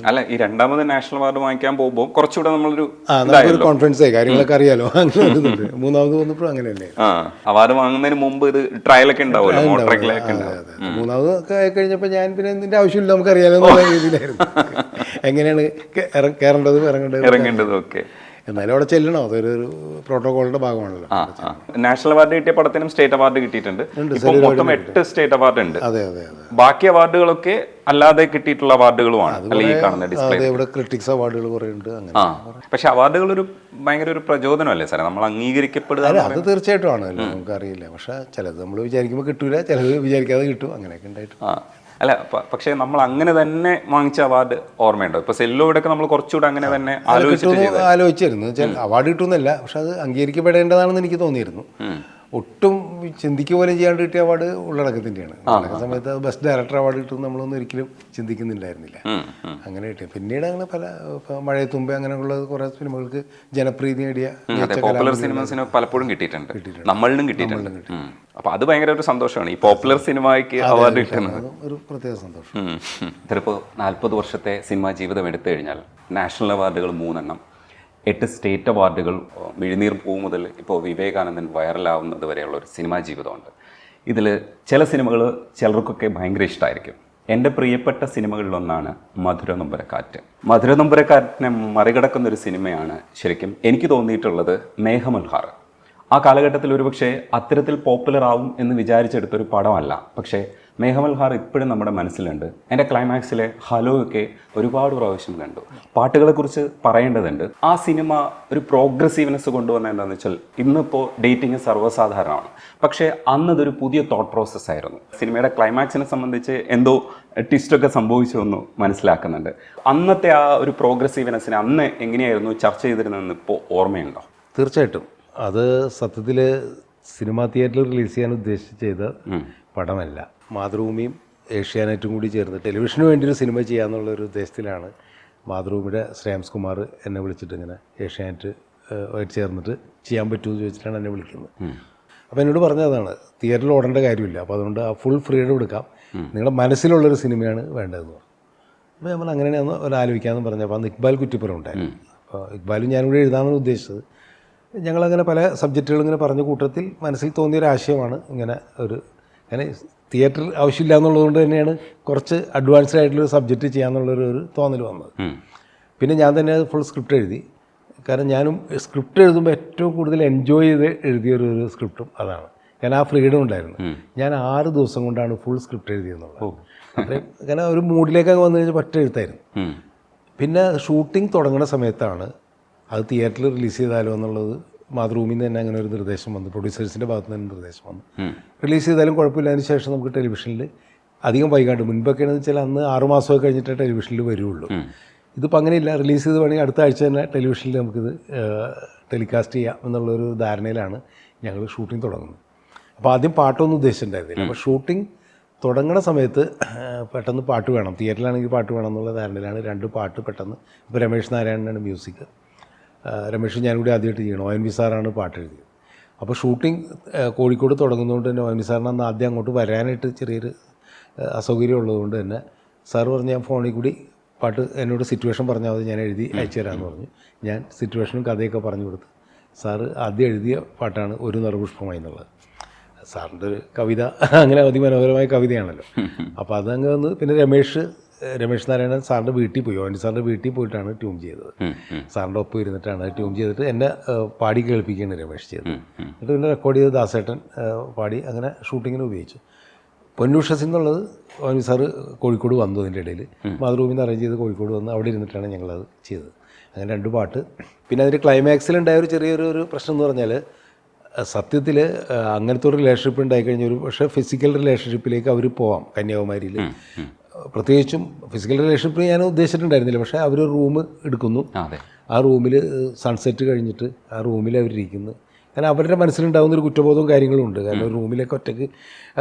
അല്ല, ഈ രണ്ടാമത് നാഷണൽ അവാർഡ് വാങ്ങിക്കാൻ പോകുമ്പോൾ കുറച്ചുകൂടെ നമ്മളൊരു കോൺഫിഡൻസ് ആയി, കാര്യങ്ങളൊക്കെ അറിയാലോ. അങ്ങനെ മൂന്നാമത് വന്നപ്പോഴും അങ്ങനെയല്ലേ. അവാർഡ് വാങ്ങുന്നതിന് മുമ്പ് ഇത് ട്രയലൊക്കെ ഉണ്ടാവുമല്ലോ. മൂന്നാമത് ഒക്കെ ആയി കഴിഞ്ഞപ്പോൾ ഞാൻ പിന്നെ ഇതിന്റെ ആവശ്യമില്ല, നമുക്കറിയാലോ എന്നുള്ള രീതിയിലായിരുന്നു എങ്ങനെയാണ് കയറേണ്ടതും ഇറങ്ങേണ്ടതും ഒക്കെ. എന്നാലും അവിടെ ചെല്ലണോ, അതൊരു പ്രോട്ടോകോളിന്റെ ഭാഗമാണല്ലോ. നാഷണൽ അവാർഡ് കിട്ടിയ പടത്തിനും സ്റ്റേറ്റ് അവാർഡ് കിട്ടിയിട്ടുണ്ട്. മൊത്തം 8 സ്റ്റേറ്റ് അവാർഡ് ഉണ്ട്. അതെ അതെ അതെ. ബാക്കി അവാർഡുകളൊക്കെ അല്ലാതെ കിട്ടിയിട്ടുള്ള അവാർഡുകളുമാണ് ഈ കാണുന്ന ഡിസ്പ്ലേ. ഇവിടെ ക്രിട്ടിക്സ് അവാർഡുകൾ കുറെ ഉണ്ട്. പക്ഷെ അവാർഡുകൾ ഒരു ഭയങ്കര ഒരു പ്രചോദനമല്ലേ സാറേ, നമ്മൾ അംഗീകരിക്കപ്പെടുക? അത് തീർച്ചയായിട്ടും ആണല്ലോ, നമുക്കറിയില്ല. പക്ഷെ ചിലത് നമ്മൾ വിചാരിക്കുമ്പോൾ കിട്ടൂല, ചിലത് വിചാരിക്കാതെ കിട്ടും, അങ്ങനെയൊക്കെ ഉണ്ടായിട്ട്. അല്ല, പക്ഷേ നമ്മൾ അങ്ങനെ തന്നെ വാങ്ങിച്ച അവാർഡ് ഓർമ്മയുണ്ടോ? ഇപ്പൊ സെല്ലോടൊക്കെ നമ്മൾ കുറച്ചുകൂടെ അങ്ങനെ തന്നെ ആലോചിച്ചിരുന്നു. അവാർഡ് കിട്ടുന്നില്ല, പക്ഷെ അത് അംഗീകരിക്കപ്പെടേണ്ടതാണെന്ന് എനിക്ക് തോന്നിയിരുന്നു. ഒട്ടും ചിന്തിക്കുക പോലും ചെയ്യാണ്ട് കിട്ടിയ അവാർഡ് ഉള്ളടക്കത്തിൻ്റെയാണ്. ഉള്ളടക്ക സമയത്ത് ബെസ്റ്റ് ഡയറക്ടർ അവാർഡ് കിട്ടും നമ്മളൊന്നും ഒരിക്കലും ചിന്തിക്കുന്നുണ്ടായിരുന്നില്ല. അങ്ങനെ കിട്ടിയ പിന്നീട് അങ്ങനെ പല മഴയത്തുമ്പേ അങ്ങനെയുള്ള കുറേ സിനിമകൾക്ക് ജനപ്രീതി നേടിയ പോപ്പുലർ സിനിമസിന് പലപ്പോഴും കിട്ടിയിട്ടുണ്ട്, നമ്മളിനും കിട്ടിയിട്ടുണ്ട്. അപ്പൊ അത് ഭയങ്കര ഒരു സന്തോഷമാണ് ഈ പോപ്പുലർ സിനിമയ്ക്ക് അവാർഡ് കിട്ടുന്നത്, ഒരു പ്രത്യേക സന്തോഷം. ചിലപ്പോൾ 40 വർഷത്തെ സിനിമാ ജീവിതം എടുത്തു കഴിഞ്ഞാൽ നാഷണൽ അവാർഡുകൾ 3 എണ്ണം, 8 സ്റ്റേറ്റ് അവാർഡുകൾ, മിഴിനീർ പൂ മുതൽ ഇപ്പോൾ വിവേകാനന്ദൻ വൈറലാവുന്നത് വരെയുള്ള ഒരു സിനിമാ ജീവിതമുണ്ട്. ഇതിൽ ചില സിനിമകൾ ചിലർക്കൊക്കെ ഭയങ്കര ഇഷ്ടമായിരിക്കും. എൻ്റെ പ്രിയപ്പെട്ട സിനിമകളിലൊന്നാണ് മധുര നൊമ്പരക്കാറ്റ്. മധുര നൊമ്പരക്കാറ്റിനെ മറികടക്കുന്നൊരു സിനിമയാണ് ശരിക്കും എനിക്ക് തോന്നിയിട്ടുള്ളത് മേഘമൽഹാർ. ആ കാലഘട്ടത്തിൽ ഒരുപക്ഷെ അത്തരത്തിൽ പോപ്പുലർ ആവും എന്ന് വിചാരിച്ചെടുത്തൊരു പടമല്ല, പക്ഷേ മേഘമൽഹാർ ഇപ്പോഴും നമ്മുടെ മനസ്സിലുണ്ട്. എൻ്റെ ക്ലൈമാക്സിലെ ഹലോ ഒക്കെ ഒരുപാട് പ്രാവശ്യം കണ്ടു. പാട്ടുകളെക്കുറിച്ച് പറയേണ്ടതുണ്ട്. ആ സിനിമ ഒരു പ്രോഗ്രസീവ്നെസ് കൊണ്ടുവന്ന എന്താണെന്ന് വെച്ചാൽ, ഇന്നിപ്പോൾ ഡേറ്റിംഗ് സർവ്വസാധാരണമാണ്, പക്ഷേ അന്നതൊരു പുതിയ തോട്ട് പ്രോസസ് ആയിരുന്നു. സിനിമയുടെ ക്ലൈമാക്സിനെ സംബന്ധിച്ച് എന്തോ ട്വിസ്റ്റൊക്കെ സംഭവിച്ചുവെന്ന് മനസ്സിലാക്കുന്നുണ്ട്. അന്നത്തെ ആ ഒരു പ്രോഗ്രസീവ്നെസ്സിനെ അന്ന് എങ്ങനെയായിരുന്നു ചർച്ച ചെയ്തിരുന്നതെന്ന് ഇപ്പോൾ ഓർമ്മയുണ്ടോ? തീർച്ചയായിട്ടും. അത് സത്യത്തിൽ സിനിമാ തിയേറ്ററിൽ റിലീസ് ചെയ്യാൻ ഉദ്ദേശിച്ച് ചെയ്ത പടമല്ല. മാതൃഭൂമിയും ഏഷ്യാനെറ്റും കൂടി ചേർന്ന് ടെലിവിഷന് വേണ്ടി ഒരു സിനിമ ചെയ്യാമെന്നുള്ളൊരു ഉദ്ദേശത്തിലാണ് മാതൃഭൂമിയുടെ ശ്രേയാംസ് കുമാർ എന്നെ വിളിച്ചിട്ട് ഇങ്ങനെ ഏഷ്യാനെറ്റ് ചേർന്നിട്ട് ചെയ്യാൻ പറ്റുമെന്ന് ചോദിച്ചിട്ടാണ് എന്നെ വിളിക്കുന്നത്. അപ്പോൾ എന്നോട് പറഞ്ഞതാണ്, തിയേറ്ററിൽ ഓടേണ്ട കാര്യമില്ല, അപ്പോൾ അതുകൊണ്ട് ആ ഫുൾ ഫ്രീഡം എടുക്കാം, നിങ്ങളുടെ മനസ്സിലുള്ളൊരു സിനിമയാണ് വേണ്ടതെന്ന് പറഞ്ഞു. അപ്പോൾ നമ്മൾ അങ്ങനെയാണ് ഒരു ആലോചിക്കാമെന്ന് പറഞ്ഞപ്പോൾ അന്ന് ഇക്ബാൽ കുറ്റിപ്പുറം ഉണ്ടായിരുന്നു. അപ്പോൾ ഇക്ബാലും ഞാനും കൂടെ എഴുതാമെന്ന് ഉദ്ദേശിച്ചത്. ഞങ്ങളങ്ങനെ പല സബ്ജക്റ്റുകൾ ഇങ്ങനെ പറഞ്ഞ കൂട്ടത്തിൽ മനസ്സിൽ തോന്നിയൊരാശയമാണ് ഇങ്ങനെ അങ്ങനെ തിയേറ്റർ ആവശ്യമില്ല എന്നുള്ളതുകൊണ്ട് തന്നെയാണ് കുറച്ച് അഡ്വാൻസ്ഡ് ആയിട്ടുള്ളൊരു സബ്ജക്റ്റ് ചെയ്യാമെന്നുള്ളൊരു തോന്നൽ വന്നത്. പിന്നെ ഞാൻ തന്നെ അത് ഫുൾ സ്ക്രിപ്റ്റ് എഴുതി. കാരണം ഞാനും സ്ക്രിപ്റ്റ് എഴുതുമ്പോൾ ഏറ്റവും കൂടുതൽ എൻജോയ് ചെയ്ത് എഴുതിയൊരു സ്ക്രിപ്റ്റും അതാണ്. കാരണം ആ ഫ്രീഡം ഉണ്ടായിരുന്നു. ഞാൻ 6 ദിവസം കൊണ്ടാണ് ഫുൾ സ്ക്രിപ്റ്റ് എഴുതിയെന്നുള്ളത്. അത്രയും കാരണം ഒരു മൂഡിലേക്കൊക്കെ വന്നു കഴിഞ്ഞാൽ ഒറ്റ എഴുത്തായിരുന്നു. പിന്നെ ഷൂട്ടിംഗ് തുടങ്ങുന്ന സമയത്താണ് അത് തിയേറ്ററിൽ റിലീസ് ചെയ്താലോ എന്നുള്ളത് മാതൃഭൂമിയിൽ നിന്ന് തന്നെ അങ്ങനെ ഒരു നിർദ്ദേശം വന്നു, പ്രൊഡ്യൂസേഴ്സിൻ്റെ ഭാഗത്ത് നിന്ന് നിർദ്ദേശം വന്നു. റിലീസ് ചെയ്താലും കുഴപ്പമില്ല, അതിന് ശേഷം നമുക്ക് ടെലിവിഷനിൽ അധികം വൈകാണ്ട്, മുൻപൊക്കെയാണെന്ന് വെച്ചാൽ അന്ന് 6 മാസമൊക്കെ കഴിഞ്ഞിട്ടേ ടെലിവിഷനിൽ വരുള്ളൂ. ഇതിപ്പോൾ അങ്ങനെയില്ല, റിലീസ് ചെയ്ത് വേണമെങ്കിൽ അടുത്ത ആഴ്ച തന്നെ ടെലിവിഷനിൽ നമുക്കിത് ടെലികാസ്റ്റ് ചെയ്യാം എന്നുള്ളൊരു ധാരണയിലാണ് ഞങ്ങൾ ഷൂട്ടിംഗ് തുടങ്ങുന്നത്. അപ്പോൾ ആദ്യം പാട്ടൊന്നും ഉദ്ദേശിച്ചിട്ടുണ്ടായിരുന്നില്ല. അപ്പോൾ ഷൂട്ടിംഗ് തുടങ്ങുന്ന സമയത്ത് പെട്ടെന്ന് പാട്ട് വേണം, തിയേറ്ററിലാണെങ്കിൽ പാട്ട് വേണം എന്നുള്ള ധാരണയിലാണ് 2 പാട്ട് പെട്ടെന്ന്. ഇപ്പോൾ രമേശ് നാരായണനാണ് മ്യൂസിക്, രമേശ് ഞാൻ കൂടി ആദ്യമായിട്ട് ചെയ്യണം, ONV സാറാണ് പാട്ട് എഴുതിയത്. അപ്പോൾ ഷൂട്ടിംഗ് കോഴിക്കോട് തുടങ്ങുന്നതുകൊണ്ട് തന്നെ ONV സാറിന് അന്ന് ആദ്യം അങ്ങോട്ട് വരാനായിട്ട് ചെറിയൊരു അസൗകര്യം ഉള്ളതുകൊണ്ട് തന്നെ സാറ് പറഞ്ഞ് ഞാൻ ഫോണിൽ കൂടി പാട്ട് എന്നോട് സിറ്റുവേഷൻ പറഞ്ഞാൽ മതി, ഞാൻ എഴുതി അയച്ചു തരാമെന്ന് പറഞ്ഞു. ഞാൻ സിറ്റുവേഷനും കഥയൊക്കെ പറഞ്ഞു കൊടുത്ത് സാറ് ആദ്യം എഴുതിയ പാട്ടാണ് ഒരു നിറപുഷ്പമായി എന്നുള്ളത്. സാറിൻ്റെ ഒരു കവിത അങ്ങനെ അതിമനോഹരമായ കവിതയാണല്ലോ. അപ്പോൾ അതങ്ങ് വന്ന് പിന്നെ രമേശ് നാരായണൻ സാറിൻ്റെ വീട്ടിൽ പോയി, ONV സാറിൻ്റെ വീട്ടിൽ പോയിട്ടാണ് ട്യൂൺ ചെയ്തത്. സാറിൻ്റെ ഒപ്പം ഇരുന്നിട്ടാണ് ട്യൂൺ ചെയ്തിട്ട് എന്നെ പാടി കേൾപ്പിക്കുകയാണ് രമേശ് ചെയ്തത്. എന്നിട്ട് പിന്നെ റെക്കോർഡ് ചെയ്ത് ദാസേട്ടൻ പാടി, അങ്ങനെ ഷൂട്ടിങ്ങിന് ഉപയോഗിച്ചു. പൊന്നൂഷസ് എന്നുള്ളത് ONV സാറ് കോഴിക്കോട് വന്നു, അതിൻ്റെ ഇടയിൽ മാതൃഭൂമിയിൽ നിന്ന് അറേഞ്ച് ചെയ്ത് കോഴിക്കോട് വന്ന് അവിടെ ഇരുന്നിട്ടാണ് ഞങ്ങളത് ചെയ്തത്. അങ്ങനെ 2 പാട്ട്. പിന്നെ അതിൻ്റെ ക്ലൈമാക്സിലുണ്ടായ ഒരു ചെറിയൊരു പ്രശ്നം എന്ന് പറഞ്ഞാൽ സത്യത്തിൽ അങ്ങനത്തെ ഒരു റിലേഷൻഷിപ്പ് ഉണ്ടായിക്കഴിഞ്ഞാൽ ഒരു പക്ഷേ ഫിസിക്കൽ റിലേഷൻഷിപ്പിലേക്ക് അവർ പോവാം കന്യാകുമാരിയിൽ. പ്രത്യേകിച്ചും ഫിസിക്കൽ റിലേഷൻഷിപ്പ് ഞാൻ ഉദ്ദേശിച്ചിട്ടുണ്ടായിരുന്നില്ല. പക്ഷേ അവർ റൂം എടുക്കുന്നു, ആ റൂമിൽ സൺസെറ്റ് കഴിഞ്ഞിട്ട് ആ റൂമിൽ അവരിയ്ക്കുന്നു. കാരണം അവരുടെ മനസ്സിലുണ്ടാകുന്നൊരു കുറ്റബോധവും കാര്യങ്ങളും ഉണ്ട്. കാരണം ഒരു റൂമിലേക്ക് ഒറ്റയ്ക്ക്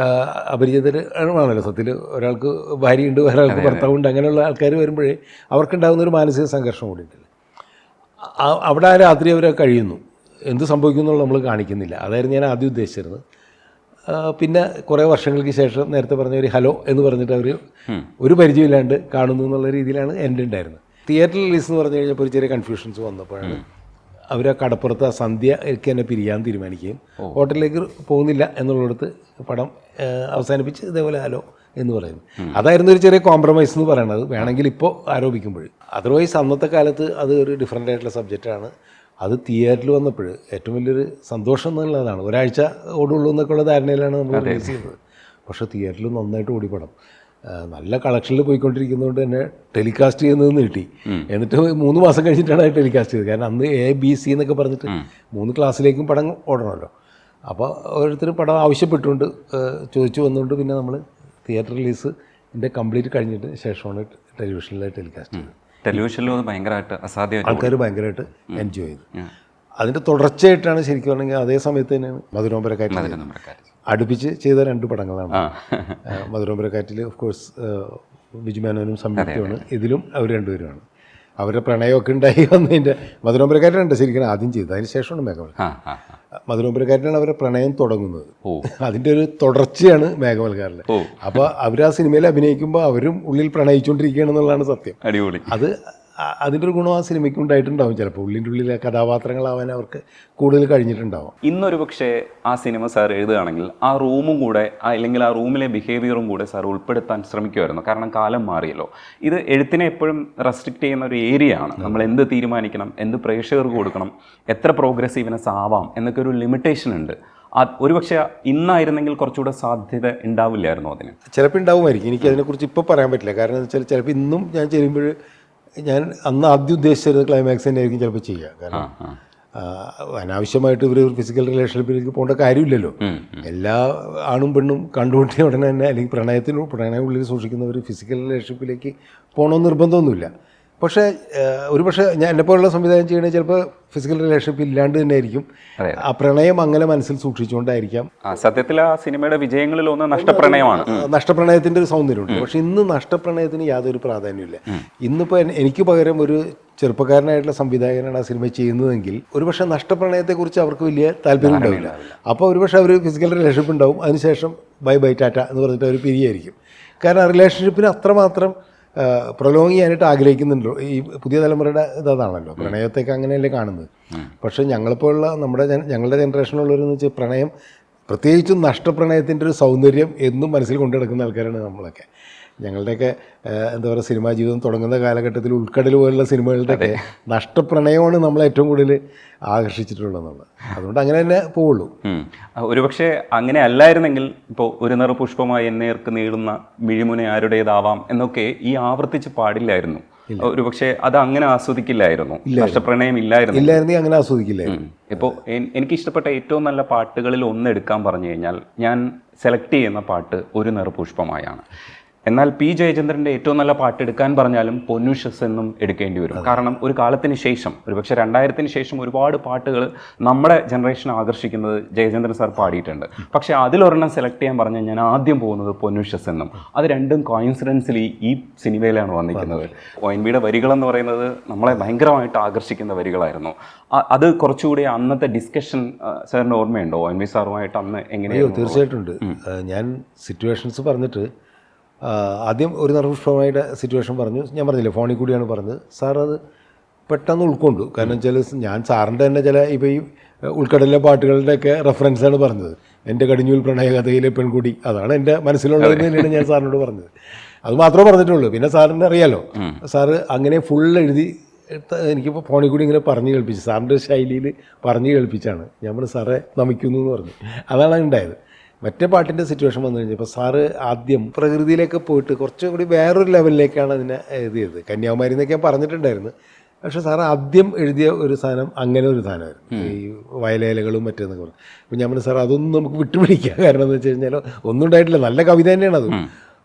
അപരിചിതരാണല്ലോ സത്യത്തിൽ. ഒരാൾക്ക് ഭാര്യയുണ്ട്, ഒരാൾക്ക് ഭർത്താവുണ്ട്, അങ്ങനെയുള്ള ആൾക്കാർ വരുമ്പോഴേ അവർക്കുണ്ടാകുന്നൊരു മാനസിക സംഘർഷം കൂടിയിട്ടില്ല. അവിടെ ആ രാത്രി അവർ കഴിയുന്നു, എന്ത് സംഭവിക്കുമെന്നുള്ളത് നമ്മൾ കാണിക്കുന്നില്ല. അതായിരുന്നു ഞാൻ ആദ്യം ഉദ്ദേശിച്ചിരുന്നത്. പിന്നെ കുറേ വർഷങ്ങൾക്ക് ശേഷം നേരത്തെ പറഞ്ഞ ഒരു ഹലോ എന്ന് പറഞ്ഞിട്ട് അവർ ഒരു പരിചയമില്ലാണ്ട് കാണുന്നു എന്നുള്ള രീതിയിലാണ് എൻ്റെ ഉണ്ടായിരുന്നത്. തിയേറ്റർ റിലീസ് എന്ന് പറഞ്ഞു കഴിഞ്ഞപ്പോൾ ഒരു ചെറിയ കൺഫ്യൂഷൻസ് വന്നപ്പോഴാണ് അവർ ആ കടപ്പുറത്ത് ആ സന്ധ്യയ്ക്ക് തന്നെ പിരിയാൻ തീരുമാനിക്കുകയും ഹോട്ടലിലേക്ക് പോകുന്നില്ല എന്നുള്ളിടത്ത് പടം അവസാനിപ്പിച്ച് ഇതേപോലെ ഹലോ എന്ന് പറയുന്നു. അതായിരുന്നു ഒരു ചെറിയ കോംപ്രമൈസ് എന്ന് പറയുന്നത്, വേണമെങ്കിൽ ഇപ്പോൾ ആരോപിക്കുമ്പോൾ. അതർവൈസ് അന്നത്തെ കാലത്ത് അത് ഒരു ഡിഫറൻ്റ് ആയിട്ടുള്ള സബ്ജക്റ്റാണ്. അത് തിയേറ്ററിൽ വന്നപ്പോൾ ഏറ്റവും വലിയൊരു സന്തോഷം എന്നുള്ളതാണ്. ഒരാഴ്ച ഓടുള്ളൂ എന്നൊക്കെയുള്ള ധാരണയിലാണ് നമ്മൾ റിലീസ് ചെയ്തത്. പക്ഷേ തിയേറ്ററിൽ നന്നായിട്ട് ഓടിപ്പടം നല്ല കളക്ഷനിൽ പോയിക്കൊണ്ടിരിക്കുന്നതുകൊണ്ട് തന്നെ ടെലികാസ്റ്റ് ചെയ്യുന്നത് നീട്ടി. എന്നിട്ട് 3 മാസം കഴിഞ്ഞിട്ടാണ് അത് ടെലികാസ്റ്റ് ചെയ്തത്. കാരണം അന്ന് ABC എന്നൊക്കെ പറഞ്ഞിട്ട് 3 ക്ലാസ്സിലേക്കും പടം ഓടണമല്ലോ. അപ്പോൾ ഓരോരുത്തർ പടം ആവശ്യപ്പെട്ടുകൊണ്ട് ചോദിച്ചു വന്നുകൊണ്ട് പിന്നെ നമ്മൾ തിയേറ്റർ റിലീസിൻ്റെ കംപ്ലീറ്റ് കഴിഞ്ഞിട്ട് ശേഷമാണ് ടെലിവിഷനിൽ ടെലികാസ്റ്റ് ചെയ്തത്. ടെലിവിഷനിലും അത് ഭയങ്കരമായിട്ട് അസാധ്യമായിട്ട് ആൾക്കാർ ഭയങ്കരമായിട്ട് എൻജോയ് ചെയ്തു. അതിൻ്റെ തുടർച്ചയായിട്ടാണ് ശരിക്കും പറഞ്ഞെങ്കിൽ അതേ സമയത്ത് തന്നെയാണ് മധുരോമ്പരക്കാറ്റ് അടുപ്പിച്ച് ചെയ്ത 2 പടങ്ങളാണ്. മധുരോമ്പരക്കാറ്റിൽ ഓഫ് കോഴ്സ് ബിജു മേനോനും സംയുക്തമാണ്, ഇതിലും അവർ 2 പേരുമാണ്. അവരുടെ പ്രണയമൊക്കെ ഉണ്ടായി വന്നതിൻ്റെ മധുരോമ്പരക്കാറ്റിലുണ്ട് ശരിക്കും ആദ്യം ചെയ്തത്, അതിന് ശേഷമാണ് മേഘമൽ. മധുരോമ്പരക്കാറ്റിലാണ് അവരുടെ പ്രണയം തുടങ്ങുന്നത്. അതിൻ്റെ ഒരു തുടർച്ചയാണ് മേഘമൽക്കാരിൽ. അപ്പോൾ അവർ ആ സിനിമയിൽ അഭിനയിക്കുമ്പോൾ അവരും ഉള്ളിൽ പ്രണയിച്ചുകൊണ്ടിരിക്കുകയാണെന്നുള്ളതാണ് സത്യം. അടിപൊളി. അത് അതിൻ്റെ ഒരു ഗുണം ആ സിനിമയ്ക്ക് ഉണ്ടായിട്ടുണ്ടാവും. ചിലപ്പോൾ ഉള്ളിൻ്റെ ഉള്ളിലെ കഥാപാത്രങ്ങളാവാൻ അവർക്ക് കൂടുതൽ കഴിഞ്ഞിട്ടുണ്ടാവും. ഇന്നൊരു പക്ഷേ ആ സിനിമ സാർ എഴുതുകയാണെങ്കിൽ ആ റൂമും കൂടെ അല്ലെങ്കിൽ ആ റൂമിലെ ബിഹേവിയറും കൂടെ സാർ ഉൾപ്പെടുത്താൻ ശ്രമിക്കുമായിരുന്നു. കാരണം കാലം മാറിയല്ലോ. ഇത് എഴുത്തിനെ എപ്പോഴും റെസ്ട്രിക്റ്റ് ചെയ്യുന്ന ഒരു ഏരിയ ആണ്. നമ്മൾ എന്ത് തീരുമാനിക്കണം, എന്ത് പ്രേക്ഷകർക്ക് കൊടുക്കണം, എത്ര പ്രോഗ്രസീവ്നെസ് ആവാം എന്നൊക്കെ ഒരു ലിമിറ്റേഷൻ ഉണ്ട്. ഒരുപക്ഷെ ഇന്നായിരുന്നെങ്കിൽ കുറച്ചുകൂടെ സാധ്യത ഉണ്ടാവില്ലായിരുന്നു അതിന്. ചിലപ്പോൾ ഉണ്ടാവുമായിരിക്കും, എനിക്കതിനെക്കുറിച്ച് ഇപ്പോൾ പറയാൻ പറ്റില്ല. കാരണം എന്താ വെച്ചാൽ ചിലപ്പോൾ ഇന്നും ഞാൻ ചെയ്യുമ്പോൾ ഞാൻ അന്ന് ആദ്യം ഉദ്ദേശിച്ചത് ക്ലൈമാക്സ് തന്നെ ആയിരിക്കും ചിലപ്പോൾ ചെയ്യുക. കാരണം അനാവശ്യമായിട്ട് ഇവർ ഫിസിക്കൽ റിലേഷൻഷിപ്പിലേക്ക് പോകേണ്ട കാര്യമില്ലല്ലോ. എല്ലാ ആണും പെണ്ണും കണ്ടുകൊണ്ടിയ ഉടനെ തന്നെ അല്ലെങ്കിൽ പ്രണയം ഉള്ളിൽ സൂക്ഷിക്കുന്നവർ ഫിസിക്കൽ റിലേഷൻഷിപ്പിലേക്ക് പോകണമെന്ന് നിർബന്ധമൊന്നുമില്ല. പക്ഷേ ഒരുപക്ഷെ ഞാൻ എന്നെപ്പോലുള്ള സംവിധാനം ചെയ്യണേ ചിലപ്പോൾ ഫിസിക്കൽ റിലേഷൻഷിപ്പ് ഇല്ലാണ്ട് തന്നെ ആയിരിക്കും. ആ പ്രണയം അങ്ങനെ മനസ്സിൽ സൂക്ഷിച്ചുകൊണ്ടായിരിക്കാം. സത്യത്തിൽ ആ സിനിമയുടെ വിജയങ്ങളിലൊന്ന് നഷ്ടപ്രണയമാണ്. നഷ്ടപ്രണയത്തിൻ്റെ ഒരു സൗന്ദര്യമുണ്ട്. പക്ഷെ ഇന്ന് നഷ്ടപ്രണയത്തിന് യാതൊരു പ്രാധാന്യമില്ല. ഇന്നിപ്പോൾ എനിക്ക് പകരം ഒരു ചെറുപ്പക്കാരനായിട്ടുള്ള സംവിധായകനാണ് ആ സിനിമ ചെയ്യുന്നതെങ്കിൽ ഒരുപക്ഷെ നഷ്ടപ്രണയത്തെക്കുറിച്ച് അവർക്ക് വലിയ താല്പര്യം ഉണ്ടാവില്ല. അപ്പോൾ ഒരുപക്ഷെ അവർ ഫിസിക്കൽ റിലേഷൻഷിപ്പ് ഉണ്ടാവും, അതിനുശേഷം ബൈ ബൈ ടാറ്റ എന്ന് പറഞ്ഞിട്ട് അവർ പിരിയായിരിക്കും. കാരണം ആ റിലേഷൻഷിപ്പിന് അത്രമാത്രം പ്രൊലോങ് ചെയ്യാനായിട്ട് ആഗ്രഹിക്കുന്നുണ്ടല്ലോ. ഈ പുതിയ തലമുറയുടെ ഇതാണല്ലോ, പ്രണയത്തേക്ക് അങ്ങനെയല്ലേ കാണുന്നത്. പക്ഷേ ഞങ്ങളിപ്പോഴുള്ള ഞങ്ങളുടെ ജനറേഷനുള്ളവരെന്ന് വെച്ചാൽ പ്രണയം, പ്രത്യേകിച്ചും നഷ്ടപ്രണയത്തിൻ്റെ ഒരു സൗന്ദര്യം എന്നും മനസ്സിൽ കൊണ്ടു നടക്കുന്ന ആൾക്കാരാണ് നമ്മളൊക്കെ. ഞങ്ങളുടെയൊക്കെ എന്താ പറയുക സിനിമാ ജീവിതം തുടങ്ങുന്ന കാലഘട്ടത്തിൽ ഉൾക്കടൽ പോലുള്ള സിനിമകളുടെയൊക്കെ നഷ്ടപ്രണയമാണ് നമ്മളെ ഏറ്റവും കൂടുതൽ ആകർഷിച്ചിട്ടുള്ളതെന്നുള്ളത്. അതുകൊണ്ട് അങ്ങനെ തന്നെ പോവുള്ളൂ. ഒരുപക്ഷെ അങ്ങനെ അല്ലായിരുന്നെങ്കിൽ ഇപ്പോൾ ഒരു നിറ പുഷ്പമായി എന്നേർക്ക് നീളുന്ന മിഴിമുന ആരുടേതാവാം എന്നൊക്കെ ഈ ആവർത്തിച്ച് പാടില്ലായിരുന്നു. ഒരുപക്ഷെ അത് അങ്ങനെ ആസ്വദിക്കില്ലായിരുന്നു, നഷ്ടപ്രണയം ഇല്ലായിരുന്നെങ്കിൽ അങ്ങനെ ആസ്വദിക്കില്ലായിരുന്നു. ഇപ്പോൾ എനിക്ക് ഇഷ്ടപ്പെട്ട ഏറ്റവും നല്ല പാട്ടുകളിൽ ഒന്ന് എടുക്കാൻ പറഞ്ഞു കഴിഞ്ഞാൽ ഞാൻ സെലക്ട് ചെയ്യുന്ന പാട്ട് ഒരു നിറപുഷ്പമായാണ്. എന്നാൽ പി ജയചന്ദ്രൻ്റെ ഏറ്റവും നല്ല പാട്ട് എടുക്കാൻ പറഞ്ഞാലും പൊന്നുഷസ് എന്നും എടുക്കേണ്ടി വരും. കാരണം ഒരു കാലത്തിന് ശേഷം, ഒരുപക്ഷെ 2000-ന് ശേഷം ഒരുപാട് പാട്ടുകൾ നമ്മുടെ ജനറേഷനെ ആകർഷിക്കുന്നത് ജയചന്ദ്രൻ സാർ പാടിയിട്ടുണ്ട്. പക്ഷേ അതിലൊരെണ്ണം സെലക്ട് ചെയ്യാൻ പറഞ്ഞാൽ ഞാൻ ആദ്യം പോകുന്നത് പൊന്നുഷസ് എന്നും. അത് രണ്ടും കോയിൻസിഡൻസിലി ഈ സിനിമയിലാണ് വന്നിരിക്കുന്നത്. ONVയുടെ വരികളെന്ന് പറയുന്നത് നമ്മളെ ഭയങ്കരമായിട്ട് ആകർഷിക്കുന്ന വരികളായിരുന്നു. അത് കുറച്ചുകൂടി അന്നത്തെ ഡിസ്കഷൻ സാറിന് ഓർമ്മയുണ്ടോ? ONV സാറുമായിട്ട് അന്ന് എങ്ങനെയോ? തീർച്ചയായിട്ടും ഉണ്ട്. ഞാൻ സിറ്റുവേഷൻസ് പറഞ്ഞിട്ട് ആദ്യം ഒരു നിറപുഷ്പമായിട്ട് സിറ്റുവേഷൻ പറഞ്ഞു. ഞാൻ പറഞ്ഞില്ലേ ഫോണിൽ കൂടിയാണ് പറഞ്ഞത്. സാർ അത് പെട്ടെന്ന് ഉൾക്കൊണ്ടു. കാരണം വെച്ചാൽ ഞാൻ സാറിൻ്റെ തന്നെ ചില ഇപ്പോൾ ഈ ഉൾക്കടലിലെ പാട്ടുകളുടെയൊക്കെ റെഫറൻസാണ് പറഞ്ഞത്. എൻ്റെ കടിഞ്ഞൂൽ പ്രണയകഥയിലെ പെൺകുടി, അതാണ് എൻ്റെ മനസ്സിലുള്ളതെന്ന് തന്നെയാണ് ഞാൻ സാറിനോട് പറഞ്ഞത്. അത് മാത്രമേ പറഞ്ഞിട്ടുള്ളൂ. പിന്നെ സാറിന് അറിയാലോ, സാറ് അങ്ങനെ ഫുൾ എഴുതി എനിക്കിപ്പോൾ ഫോണിൽ കൂടി ഇങ്ങനെ പറഞ്ഞു കേൾപ്പിച്ചു. സാറിൻ്റെ ശൈലിയിൽ പറഞ്ഞു കേൾപ്പിച്ചാണ്. ഞാൻ പറഞ്ഞു സാറേ നമിക്കുന്നു എന്ന് പറഞ്ഞു. അതാണ് ഉണ്ടായത്. മറ്റേ പാട്ടിൻ്റെ സിറ്റുവേഷൻ വന്നു കഴിഞ്ഞപ്പോൾ സാറ് ആദ്യം പ്രകൃതിയിലേക്ക് പോയിട്ട് കുറച്ചുകൂടി വേറൊരു ലെവലിലേക്കാണ് അതിനെ എഴുതിയത്. കന്യാകുമാരി എന്നൊക്കെ ഞാൻ പറഞ്ഞിട്ടുണ്ടായിരുന്നു. പക്ഷേ സാറ് ആദ്യം എഴുതിയ ഒരു സാധനം അങ്ങനെ ഒരു സാധനമായിരുന്നു, ഈ വയലേലകളും മറ്റേന്നൊക്കെ പറഞ്ഞു. അപ്പോൾ ഞാൻ പറഞ്ഞു സാർ അതൊന്നും നമുക്ക് വിട്ടുപിടിക്കാം. കാരണം എന്ന് വെച്ച് കഴിഞ്ഞാൽ ഒന്നും ഉണ്ടായിട്ടില്ല, നല്ല കവിത തന്നെയാണ് അത്.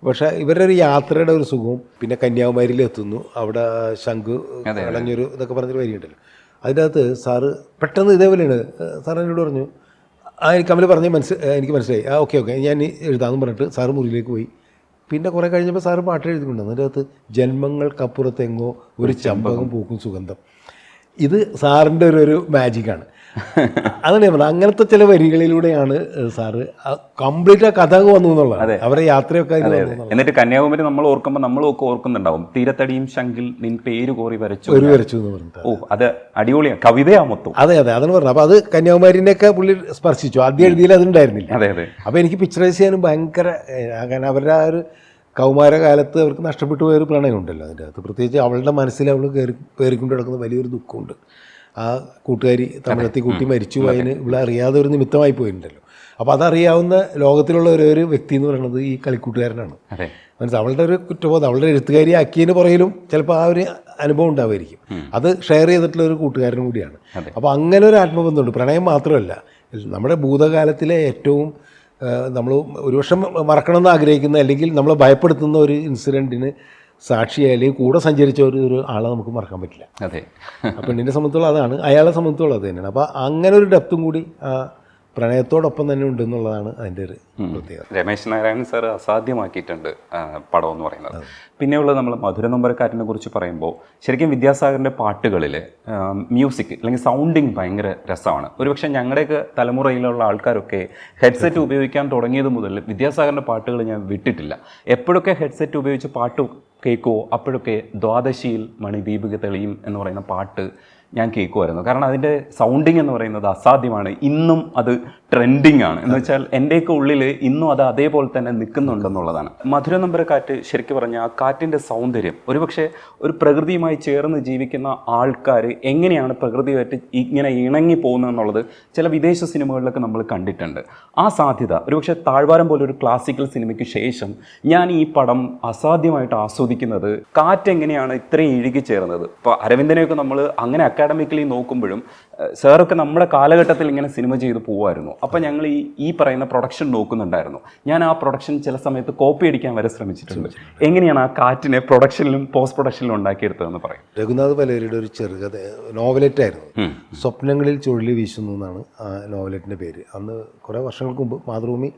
പക്ഷേ ഇവരുടെ ഒരു യാത്രയുടെ ഒരു സുഖവും, പിന്നെ കന്യാകുമാരിയിൽ എത്തുന്നു, അവിടെ ശംഖ് കളഞ്ഞൊരു ഇതൊക്കെ പറഞ്ഞൊരു വരിയുണ്ടല്ലോ, അതിൻ്റെ അകത്ത് സാറ് പെട്ടെന്ന് ഇതേപോലെയാണ്. സാർ എന്നോട് പറഞ്ഞു, കമൽ പറഞ്ഞ് എനിക്ക് മനസ്സിലായി, ഓക്കെ ഞാൻ എഴുതാമെന്ന് പറഞ്ഞിട്ട് സാറ് മുറിയിലേക്ക് പോയി. പിന്നെ കുറേ കഴിഞ്ഞപ്പോൾ സാറ് പാട്ട് എഴുതിക്കൊണ്ട് അതിൻ്റെ അകത്ത് ജന്മങ്ങൾക്കപ്പുറത്തെങ്ങോ ഒരു ചമ്പകം പൂക്കും സുഗന്ധം. ഇത് സാറിൻ്റെ ഒരു മാജിക്കാണ്. അതാണ് ഞാൻ പറഞ്ഞത്. അങ്ങനത്തെ ചില വരികളിലൂടെയാണ് സാറ് കംപ്ലീറ്റ് ആ കഥ വന്നു എന്നുള്ളത്. അവരെ യാത്രയൊക്കെ എന്നിട്ട് കന്യാകുമാരി നമ്മൾ ഓർക്കുമ്പോൾ നമ്മളൊക്കെ ഓർക്കുന്നുണ്ടാവും, തീരത്തടിയും ശങ്കിൽ നിൻ പേര് കോറി വരച്ചു എന്ന് പറഞ്ഞിട്ട്. ഓ, അത് അടിപൊളിയാണ്, കവിതയാ മൊത്തം. അതെ അതാണ് പറഞ്ഞത്. അപ്പോൾ അത് കന്യാകുമാരിനെയൊക്കെ പുള്ളി സ്പർശിച്ചു. ആദ്യം എഴുതിയിൽ അതുണ്ടായിരുന്നില്ല. അപ്പോൾ എനിക്ക് പിക്ചറൈസ് ചെയ്യാനും ഭയങ്കര, കാരണം അവരുടെ ആ ഒരു കൗമാരകാലത്ത് അവർക്ക് നഷ്ടപ്പെട്ടു പോയൊരു പ്രണയമുണ്ടല്ലോ അതിൻ്റെ അകത്ത്. പ്രത്യേകിച്ച് അവളുടെ മനസ്സിൽ അവൾ കയറിക്കൊണ്ട് കിടക്കുന്ന വലിയൊരു ദുഃഖമുണ്ട്. ആ കൂട്ടുകാരി തമിഴത്തി കുട്ടി മരിച്ചു പോയതിന് ഇവിടെ അറിയാതെ ഒരു നിമിത്തമായി പോയിട്ടുണ്ടല്ലോ. അപ്പോൾ അതറിയാവുന്ന ലോകത്തിലുള്ള ഒരു വ്യക്തി എന്ന് പറയുന്നത് ഈ കളിക്കൂട്ടുകാരനാണ്. മനസ്സിലായി, അവളുടെ ഒരു കുറ്റബോധം, അവളുടെ എഴുത്തുകാരി ആക്കിയതിന് പുറകിലും ചിലപ്പോൾ ആ ഒരു അനുഭവം ഉണ്ടാവുമായിരിക്കും. അത് ഷെയർ ചെയ്തിട്ടുള്ള ഒരു കൂട്ടുകാരനും കൂടിയാണ്. അപ്പോൾ അങ്ങനെ ഒരു ആത്മബന്ധമുണ്ട്. പ്രണയം മാത്രമല്ല, നമ്മുടെ ഭൂതകാലത്തിലെ ഏറ്റവും നമ്മൾ ഒരുപക്ഷെ മറക്കണമെന്ന് ആഗ്രഹിക്കുന്ന, അല്ലെങ്കിൽ നമ്മളെ ഭയപ്പെടുത്തുന്ന ഒരു ഇൻസിഡൻറ്റിന് സാക്ഷിയായി അല്ലെങ്കിൽ കൂടെ സഞ്ചരിച്ച ഒരു ആളെ നമുക്ക് മറക്കാൻ പറ്റില്ല. അതെ. ആ പെണ്ണിനെ സംബന്ധിച്ചോളം അതാണ്, അയാളെ സംബന്ധിച്ചോളം അത് തന്നെയാണ്. അപ്പോൾ അങ്ങനെ ഒരു ഡെപ്തും കൂടി പ്രണയത്തോടൊപ്പം തന്നെ ഉണ്ട് എന്നുള്ളതാണ് അതിൻ്റെ ഒരു പ്രത്യേകത. രമേശ് നാരായണൻ സാർ അസാധ്യമാക്കിയിട്ടുണ്ട് പടം എന്ന് പറയുന്നത്. പിന്നെയുള്ളത് നമ്മൾ മധുരനൊമ്പരക്കാറ്റിനെ കുറിച്ച് പറയുമ്പോൾ ശരിക്കും വിദ്യാസാഗറിൻ്റെ പാട്ടുകളിൽ മ്യൂസിക് അല്ലെങ്കിൽ സൗണ്ടിങ് ഭയങ്കര രസമാണ്. ഒരുപക്ഷെ ഞങ്ങളുടെയൊക്കെ തലമുറയിലുള്ള ആൾക്കാരൊക്കെ ഹെഡ്സെറ്റ് ഉപയോഗിക്കാൻ തുടങ്ങിയത് മുതൽ വിദ്യാസാഗറിൻ്റെ പാട്ടുകൾ ഞാൻ വിട്ടിട്ടില്ല. എപ്പോഴൊക്കെ ഹെഡ്സെറ്റ് ഉപയോഗിച്ച് പാട്ട് കേൾക്കുമോ അപ്പോഴൊക്കെ ദ്വാദശിയിൽ മണിദീപിക തെളിയും എന്ന് പറയുന്ന പാട്ട് ഞാൻ കേൾക്കുമായിരുന്നു. കാരണം അതിൻ്റെ സൗണ്ടിങ് എന്ന് പറയുന്നത് അസാധ്യമാണ്. ഇന്നും അത് ട്രെൻഡിങ് ആണ്. എന്ന് വെച്ചാൽ എൻ്റെയൊക്കെ ഉള്ളിൽ ഇന്നും അത് അതേപോലെ തന്നെ നിൽക്കുന്നുണ്ടെന്നുള്ളതാണ്. മധുരനൊമ്പരക്കാറ്റ് ശരിക്കും പറഞ്ഞാൽ ആ കാറ്റിൻ്റെ സൗന്ദര്യം, ഒരുപക്ഷെ ഒരു പ്രകൃതിയുമായി ചേർന്ന് ജീവിക്കുന്ന ആൾക്കാർ എങ്ങനെയാണ് പ്രകൃതിയായിട്ട് ഇങ്ങനെ ഇണങ്ങി പോകുന്നതെന്നുള്ളത് ചില വിദേശ സിനിമകളിലൊക്കെ നമ്മൾ കണ്ടിട്ടുണ്ട്. ആ സാധ്യത ഒരുപക്ഷെ താഴ്വാരം പോലൊരു ക്ലാസിക്കൽ സിനിമയ്ക്ക് ശേഷം ഞാൻ ഈ പടം അസാധ്യമായിട്ട് ആസ്വദിക്കുന്നത് കാറ്റ് എങ്ങനെയാണ് ഇത്രയും ഇഴുകി ചേർന്നത്. ഇപ്പോൾ അരവിന്ദനെയൊക്കെ നമ്മൾ അങ്ങനെ അക്കാഡമിക്കലി നോക്കുമ്പോഴും സാറൊക്കെ നമ്മുടെ കാലഘട്ടത്തിൽ ഇങ്ങനെ സിനിമ ചെയ്ത് പോകുമായിരുന്നു. അപ്പോൾ ഞങ്ങൾ ഈ പറയുന്ന പ്രൊഡക്ഷൻ നോക്കുന്നുണ്ടായിരുന്നു. ഞാൻ ആ പ്രൊഡക്ഷൻ ചില സമയത്ത് കോപ്പി അടിക്കാൻ വരെ ശ്രമിച്ചിട്ടുണ്ട്. എങ്ങനെയാണ് ആ കാറ്റിനെ പ്രൊഡക്ഷനിലും പോസ്റ്റ് പ്രൊഡക്ഷനിലും ഉണ്ടാക്കിയെടുത്തതെന്ന് പറയും. രഘുനാഥ് പലേരിയുടെ ഒരു ചെറുകഥ നോവലെറ്റായിരുന്നു, സ്വപ്നങ്ങളിൽ ചുഴലി വീശുന്നു എന്നാണ് ആ നോവലെറ്റിൻ്റെ പേര്. അന്ന് കുറേ വർഷങ്ങൾക്ക് മുമ്പ് മാതൃഭൂമി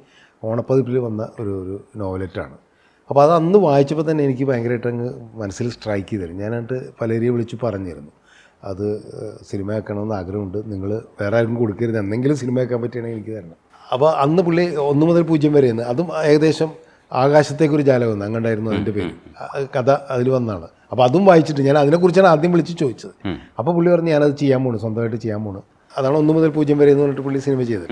ഓണപ്പതിപ്പിൽ വന്ന ഒരു നോവലെറ്റാണ്. അപ്പോൾ അത് അന്ന് വായിച്ചപ്പോൾ തന്നെ എനിക്ക് ഭയങ്കരമായിട്ട് അങ്ങ് മനസ്സിൽ സ്ട്രൈക്ക് ചെയ്തിരുന്നു. ഞാനായിട്ട് പലേരിയെ വിളിച്ച് പറഞ്ഞിരുന്നു, അത് സിനിമയാക്കണമെന്ന് ആഗ്രഹമുണ്ട്, നിങ്ങൾ വേറെ ആർക്കും കൊടുക്കരുത്, എന്തെങ്കിലും സിനിമയാക്കാൻ പറ്റുകയാണെങ്കിൽ എനിക്ക് തരണം. അപ്പോൾ അന്ന് പുള്ളി 1 മുതൽ 0 വരെയെന്ന്, അതും ഏകദേശം ആകാശത്തേക്കൊരു ജാലകം അങ്ങണ്ടായിരുന്നു അതിൻ്റെ പേര്, കഥ അതിൽ വന്നതാണ്. അപ്പോൾ അതും വായിച്ചിട്ട് ഞാൻ അതിനെക്കുറിച്ചാണ് ആദ്യം വിളിച്ച് ചോദിച്ചത്. അപ്പോൾ പുള്ളി പറഞ്ഞു ഞാനത് ചെയ്യാൻ പോണു, സ്വന്തമായിട്ട് ചെയ്യാൻ പോണു, അതാണ് 1 മുതൽ 0 വരെ എന്ന് പറഞ്ഞിട്ട് പുള്ളി സിനിമ ചെയ്തത്.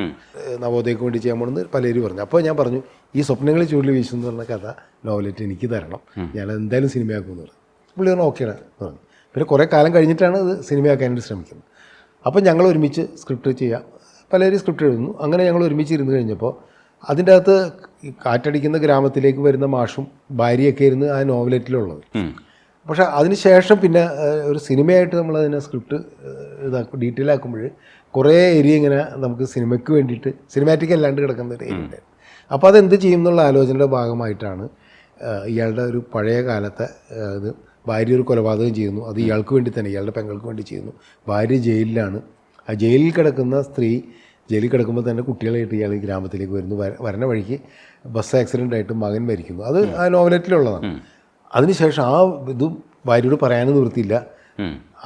നവോദയക്ക് വേണ്ടി ചെയ്യാൻ പോകുന്നത് പലരും പറഞ്ഞു. അപ്പോൾ ഞാൻ പറഞ്ഞു ഈ സ്വപ്നങ്ങളിൽ ചുരുളി വീശുന്നു പറഞ്ഞ കഥ നോവലേറ്റ് എനിക്ക് തരണം, ഞാൻ എന്തായാലും സിനിമയാക്കുമെന്ന് പറഞ്ഞു. പുള്ളി പറഞ്ഞു ഓക്കെയാണ് പറഞ്ഞു. പിന്നെ കുറേ കാലം കഴിഞ്ഞിട്ടാണ് ഇത് സിനിമയാക്കാനായിട്ട് ശ്രമിക്കുന്നത്. അപ്പം ഞങ്ങൾ ഒരുമിച്ച് സ്ക്രിപ്റ്റ് ചെയ്യാം, പലരും സ്ക്രിപ്റ്റ് എഴുതുന്നു. അങ്ങനെ ഞങ്ങൾ ഒരുമിച്ച് ഇരുന്ന് കഴിഞ്ഞപ്പോൾ അതിൻ്റെ അകത്ത് കാറ്റടിക്കുന്ന ഗ്രാമത്തിലേക്ക് വരുന്ന മാഷും ഭാര്യയൊക്കെ ഇരുന്ന് ആ നോവലേറ്റിലുള്ളത്. പക്ഷേ അതിന് ശേഷം പിന്നെ ഒരു സിനിമയായിട്ട് നമ്മളതിനെ സ്ക്രിപ്റ്റ് ഡീറ്റെയിൽ ആക്കുമ്പോൾ കുറേ ഏരിയ ഇങ്ങനെ നമുക്ക് സിനിമയ്ക്ക് വേണ്ടിയിട്ട് സിനിമാറ്റിക് അല്ലാണ്ട് കിടക്കുന്ന ഒരു ഏരിയ ഉണ്ടായിരുന്നു. അപ്പോൾ അതെന്ത് ചെയ്യും എന്നുള്ള ആലോചനയുടെ ഭാഗമായിട്ടാണ് ഇയാളുടെ ഒരു പഴയ കാലത്തെ ഇത് ഭാര്യ ഒരു കൊലപാതകം ചെയ്യുന്നു, അത് ഇയാൾക്ക് വേണ്ടി തന്നെ, ഇയാളുടെ പെങ്ങൾക്ക് വേണ്ടി ചെയ്യുന്നു. ഭാര്യ ജയിലിലാണ്. ആ ജയിലിൽ കിടക്കുന്ന സ്ത്രീ ജയിലിൽ കിടക്കുമ്പോൾ തന്നെ കുട്ടികളായിട്ട് ഇയാൾ ഈ ഗ്രാമത്തിലേക്ക് വരുന്നു. വരണ വഴിക്ക് ബസ് ആക്സിഡൻ്റ് ആയിട്ട് മകൻ മരിക്കുന്നു. അത് ആ നോവലേറ്റിലുള്ളതാണ്. അതിനുശേഷം ആ ഇതും ഭാര്യയോട് പറയാനും നിവൃത്തിയില്ല.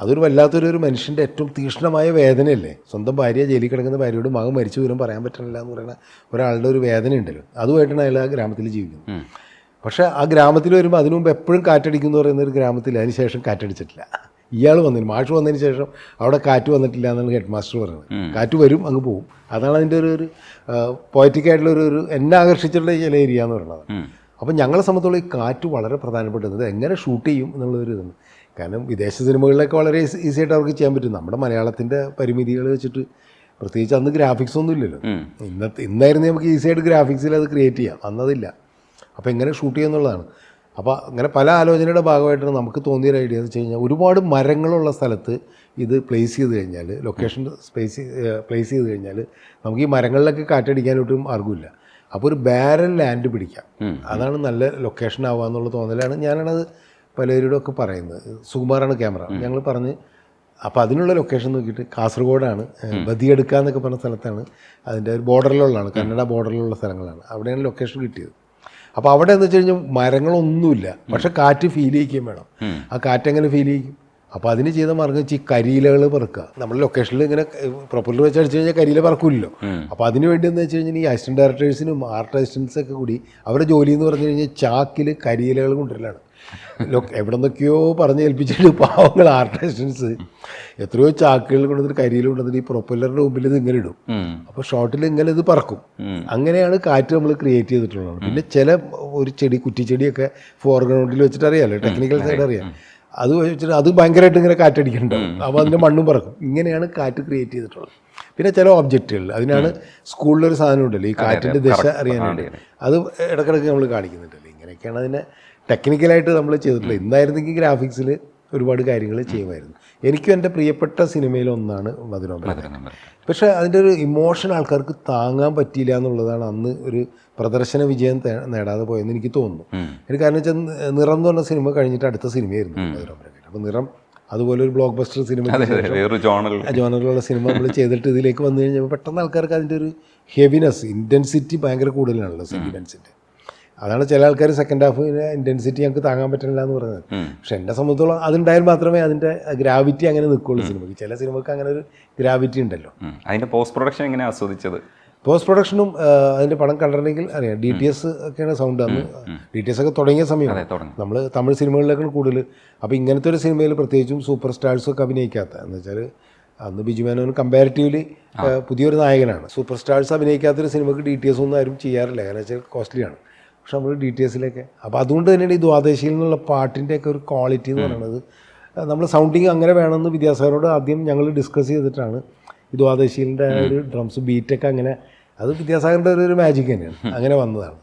അതൊരു വല്ലാത്തൊരു മനുഷ്യൻ്റെ ഏറ്റവും തീക്ഷ്ണമായ വേദനയല്ലേ. സ്വന്തം ഭാര്യ ജയിലിൽ കിടക്കുന്ന ഭാര്യയോട് മകൻ മരിച്ചു പോലും പറയാൻ പറ്റണില്ല എന്ന് പറയുന്ന ഒരാളുടെ ഒരു വേദന ഉണ്ടല്ലോ, അതുമായിട്ടാണ് അയാൾ ആ ഗ്രാമത്തിൽ ജീവിക്കുന്നത്. പക്ഷേ ആ ഗ്രാമത്തിൽ വരുമ്പോൾ അതിനു മുമ്പ് എപ്പോഴും കാറ്റടിക്കും എന്ന് പറയുന്ന ഒരു ഗ്രാമത്തിൽ അതിന് ശേഷം കാറ്റടിച്ചിട്ടില്ല. ഇയാൾ വന്നതിന് മാഷ് വന്നതിന് ശേഷം അവിടെ കാറ്റ് വന്നിട്ടില്ല എന്നാണ് ഹെഡ് മാസ്റ്റർ പറയുന്നത്. കാറ്റ് വരും അങ്ങ് പോകും. അതാണ് അതിൻ്റെ ഒരു പോയറ്റിക്കായിട്ടുള്ള ഒരു എന്നെ ആകർഷിച്ചിട്ടുള്ള ചില ഏരിയ എന്ന് പറയുന്നത്. അപ്പം ഞങ്ങളെ സംബന്ധിച്ചുള്ള ഈ കാറ്റ് വളരെ പ്രധാനപ്പെട്ടത് എങ്ങനെ ഷൂട്ട് ചെയ്യും എന്നുള്ളൊരു ഇതാണ്. കാരണം വിദേശ സിനിമകളിലൊക്കെ വളരെ ഈസി ആയിട്ട് അവർക്ക് ചെയ്യാൻ പറ്റും. നമ്മുടെ മലയാളത്തിൻ്റെ പരിമിതികൾ വെച്ചിട്ട് പ്രത്യേകിച്ച് അന്ന് ഗ്രാഫിക്സ് ഒന്നും ഇല്ലല്ലോ. ഇന്നായിരുന്നു നമുക്ക് ഈസി ആയിട്ട് ഗ്രാഫിക്സിൽ അത് ക്രിയേറ്റ് ചെയ്യാം, അന്നതില്ല. അപ്പോൾ എങ്ങനെ ഷൂട്ട് ചെയ്യുന്നുള്ളതാണ്. അപ്പോൾ അങ്ങനെ പല ആലോചനയുടെ ഭാഗമായിട്ടാണ് നമുക്ക് തോന്നിയൊരു ഐഡിയ എന്ന് വെച്ച് കഴിഞ്ഞാൽ ഒരുപാട് മരങ്ങളുള്ള സ്ഥലത്ത് ഇത് പ്ലേസ് ചെയ്ത് കഴിഞ്ഞാൽ, ലൊക്കേഷൻ പ്ലേസ് ചെയ്ത് കഴിഞ്ഞാൽ നമുക്ക് ഈ മരങ്ങളിലൊക്കെ കാറ്റടിക്കാനൊട്ടും മാർഗ്ഗമില്ല. അപ്പോൾ ഒരു ബാരൽ ലാൻഡ് പിടിക്കാം, അതാണ് നല്ല ലൊക്കേഷൻ ആവുക എന്നുള്ള തോന്നലാണ്. ഞാനാണത് പലരോടും ഒക്കെ പറയുന്നത്. സുകുമാറാണ് ക്യാമറ. ഞങ്ങൾ പറഞ്ഞ് അപ്പോൾ അതിനുള്ള ലൊക്കേഷൻ നോക്കിയിട്ട് കാസർഗോഡാണ്, ബദിയെടുക്കുക എന്നൊക്കെ പറഞ്ഞ സ്ഥലത്താണ്. അതിൻ്റെ ഒരു ബോർഡറിലുള്ളതാണ്, കന്നഡ ബോർഡറിലുള്ള സ്ഥലങ്ങളാണ്. അവിടെയാണ് ലൊക്കേഷൻ കിട്ടിയത്. അപ്പോൾ അവിടെ എന്ന് വെച്ച് കഴിഞ്ഞാൽ മരങ്ങളൊന്നുമില്ല, പക്ഷെ കാറ്റ് ഫീൽ ചെയ്യിക്കുകയും വേണം. ആ കാറ്റ് എങ്ങനെ ഫീൽ ചെയ്യും? അപ്പോൾ അതിന് ചെയ്ത മാർഗ്ഗം വെച്ച് ഈ കരിയിലകൾ പറക്കുക. നമ്മൾ ലൊക്കേഷനിൽ ഇങ്ങനെ പ്രൊപ്പല്ലർ വെച്ച് അടിച്ചു കഴിഞ്ഞാൽ കരിയില പറക്കില്ലല്ലോ. അപ്പോൾ അതിന് വേണ്ടി എന്ന് വെച്ച് കഴിഞ്ഞാൽ ഈ അസിസ്റ്റൻറ്റ് ഡയറക്ടേഴ്സിനും ആർട്ട് അസിസ്റ്റൻസൊക്കെ കൂടി അവരുടെ ജോലി എന്ന് പറഞ്ഞു കഴിഞ്ഞാൽ ചാക്കിൽ കരിയിലകൾ കൊണ്ടുവരലാണ്. എവിടെ നിന്നൊക്കെയോ പറഞ്ഞ് ഏൽപ്പിച്ചിട്ട് പാവങ്ങൾ ആർട്ട് അസിസ്റ്റൻസ് എത്രയോ ചാക്കുകൾ കൊണ്ടുവന്നിട്ട് കരിയിൽ കൊണ്ടുവന്നിട്ട് ഈ പ്രൊപ്പല്ലറിൻ്റെ മുമ്പിൽ ഇത് ഇങ്ങനെ ഇടും. അപ്പോൾ ഷോട്ടിൽ ഇങ്ങനെ ഇത് പറക്കും. അങ്ങനെയാണ് കാറ്റ് നമ്മൾ ക്രിയേറ്റ് ചെയ്തിട്ടുള്ളത്. പിന്നെ ചില ഒരു ചെടി, കുറ്റിച്ചെടിയൊക്കെ ഫോർഗ്രൗണ്ടിൽ വെച്ചിട്ട് അറിയാമല്ലോ, ടെക്നിക്കൽ സൈഡ് അറിയാം, അത് വെച്ചിട്ട് അത് ഭയങ്കരമായിട്ട് ഇങ്ങനെ കാറ്റടിക്കുന്നുണ്ടാവും. അപ്പോൾ അതിൻ്റെ മണ്ണും പറക്കും. ഇങ്ങനെയാണ് കാറ്റ് ക്രിയേറ്റ് ചെയ്തിട്ടുള്ളത്. പിന്നെ ചില ഒബ്ജക്റ്റുകൾ, അതിനാണ് സ്കൂളിലൊരു സാധനം ഉണ്ടല്ലോ ഈ കാറ്റിൻ്റെ ദിശ അറിയാൻ വേണ്ടി, അത് ഇടയ്ക്കിടയ്ക്ക് നമ്മൾ കാണിക്കുന്നുണ്ടല്ലോ. ഇങ്ങനെയൊക്കെയാണ് അതിനെ ടെക്നിക്കലായിട്ട് നമ്മൾ ചെയ്തിട്ടുള്ളത്. ഇന്നായിരുന്നെങ്കിൽ ഗ്രാഫിക്സിൽ ഒരുപാട് കാര്യങ്ങൾ ചെയ്യുമായിരുന്നു. എനിക്കും എൻ്റെ പ്രിയപ്പെട്ട സിനിമയിലൊന്നാണ് മധുരോപരം. പക്ഷേ അതിൻ്റെ ഒരു ഇമോഷൻ ആൾക്കാർക്ക് താങ്ങാൻ പറ്റിയില്ല എന്നുള്ളതാണ് അന്ന് ഒരു പ്രദർശന വിജയം നേടാതെ പോയെന്ന് എനിക്ക് തോന്നുന്നു. എനിക്ക് കാരണം വെച്ചാൽ നിറം എന്ന് പറഞ്ഞ സിനിമ കഴിഞ്ഞിട്ട് അടുത്ത സിനിമയായിരുന്നു മധുരോപരം. അപ്പോൾ നിറം അതുപോലെ ഒരു ബ്ലോക്ക് ബസ്റ്റർ സിനിമ, ജോണറിലുള്ള സിനിമ നമ്മൾ ചെയ്തിട്ട് ഇതിലേക്ക് വന്നു കഴിഞ്ഞപ്പോൾ പെട്ടെന്ന് ആൾക്കാർക്ക് അതിൻ്റെ ഒരു ഹെവിനെസ്, ഇൻറ്റൻസിറ്റി ഭയങ്കര കൂടുതലാണല്ലോ സെൻറ്റിമെൻറ്റ്സിൻ്റെ. അതാണ് ചില ആൾക്കാർ സെക്കൻഡ് ഹാഫിന് ഇൻറ്റൻസിറ്റി ഞങ്ങൾക്ക് താങ്ങാൻ പറ്റില്ല എന്ന് പറയുന്നത്. പക്ഷെ എന്നെ സംബന്ധിച്ചോളം അതുണ്ടായാൽ മാത്രമേ അതിൻ്റെ ഗ്രാവിറ്റി അങ്ങനെ നിൽക്കുള്ളൂ സിനിമയ്ക്ക്. ചില സിനിമയ്ക്ക് അങ്ങനെ ഒരു ഗ്രാവിറ്റി ഉണ്ടല്ലോ. അതിൻ്റെ പോസ്റ്റ് പ്രൊഡക്ഷൻ എങ്ങനെ ആസ്വദിച്ചത്? പോസ്റ്റ് പ്രൊഡക്ഷനും അതിൻ്റെ പടം കണ്ടിട്ടുണ്ടെങ്കിൽ അറിയാം. DTS ഒക്കെയാണ് സൗണ്ട്. അന്ന് DTS ഒക്കെ തുടങ്ങിയ സമയമാണ്. നമ്മൾ തമിഴ് സിനിമകളിലേക്കാണ് കൂടുതൽ. അപ്പോൾ ഇങ്ങനത്തെ ഒരു സിനിമയിൽ പ്രത്യേകിച്ചും സൂപ്പർ സ്റ്റാർസൊക്കെ അഭിനയിക്കാത്ത, എന്ന് വെച്ചാൽ അന്ന് ബിജു മേനോൻ കമ്പാരിറ്റീവ്ലി പുതിയൊരു നായകനാണ്. സൂപ്പർ സ്റ്റാർസ് അഭിനയിക്കാത്തൊരു സിനിമയ്ക്ക് DTS ഒന്നും ആരും ചെയ്യാറില്ല, കാരണം വെച്ചാൽ കോസ്റ്റ്ലിയാണ്. പക്ഷെ നമ്മൾ DTSലേക്ക്, അപ്പോൾ അതുകൊണ്ട് തന്നെയാണ് ഈ ദ്വാദശിയിൽ നിന്നുള്ള പാട്ടിൻ്റെയൊക്കെ ഒരു ക്വാളിറ്റി എന്ന് പറയുന്നത്. നമ്മൾ സൗണ്ടിങ് അങ്ങനെ വേണമെന്ന് വിദ്യാസാഗരോട് ആദ്യം ഞങ്ങൾ ഡിസ്കസ് ചെയ്തിട്ടാണ് ഈ ദ്വാദശിയിലിൻ്റെ ഒരു ഡ്രംസ് ബീറ്റൊക്കെ അങ്ങനെ, അത് വിദ്യാസാഗറിൻ്റെ ഒരു മാജിക് തന്നെയാണ്, അങ്ങനെ വന്നതാണ്.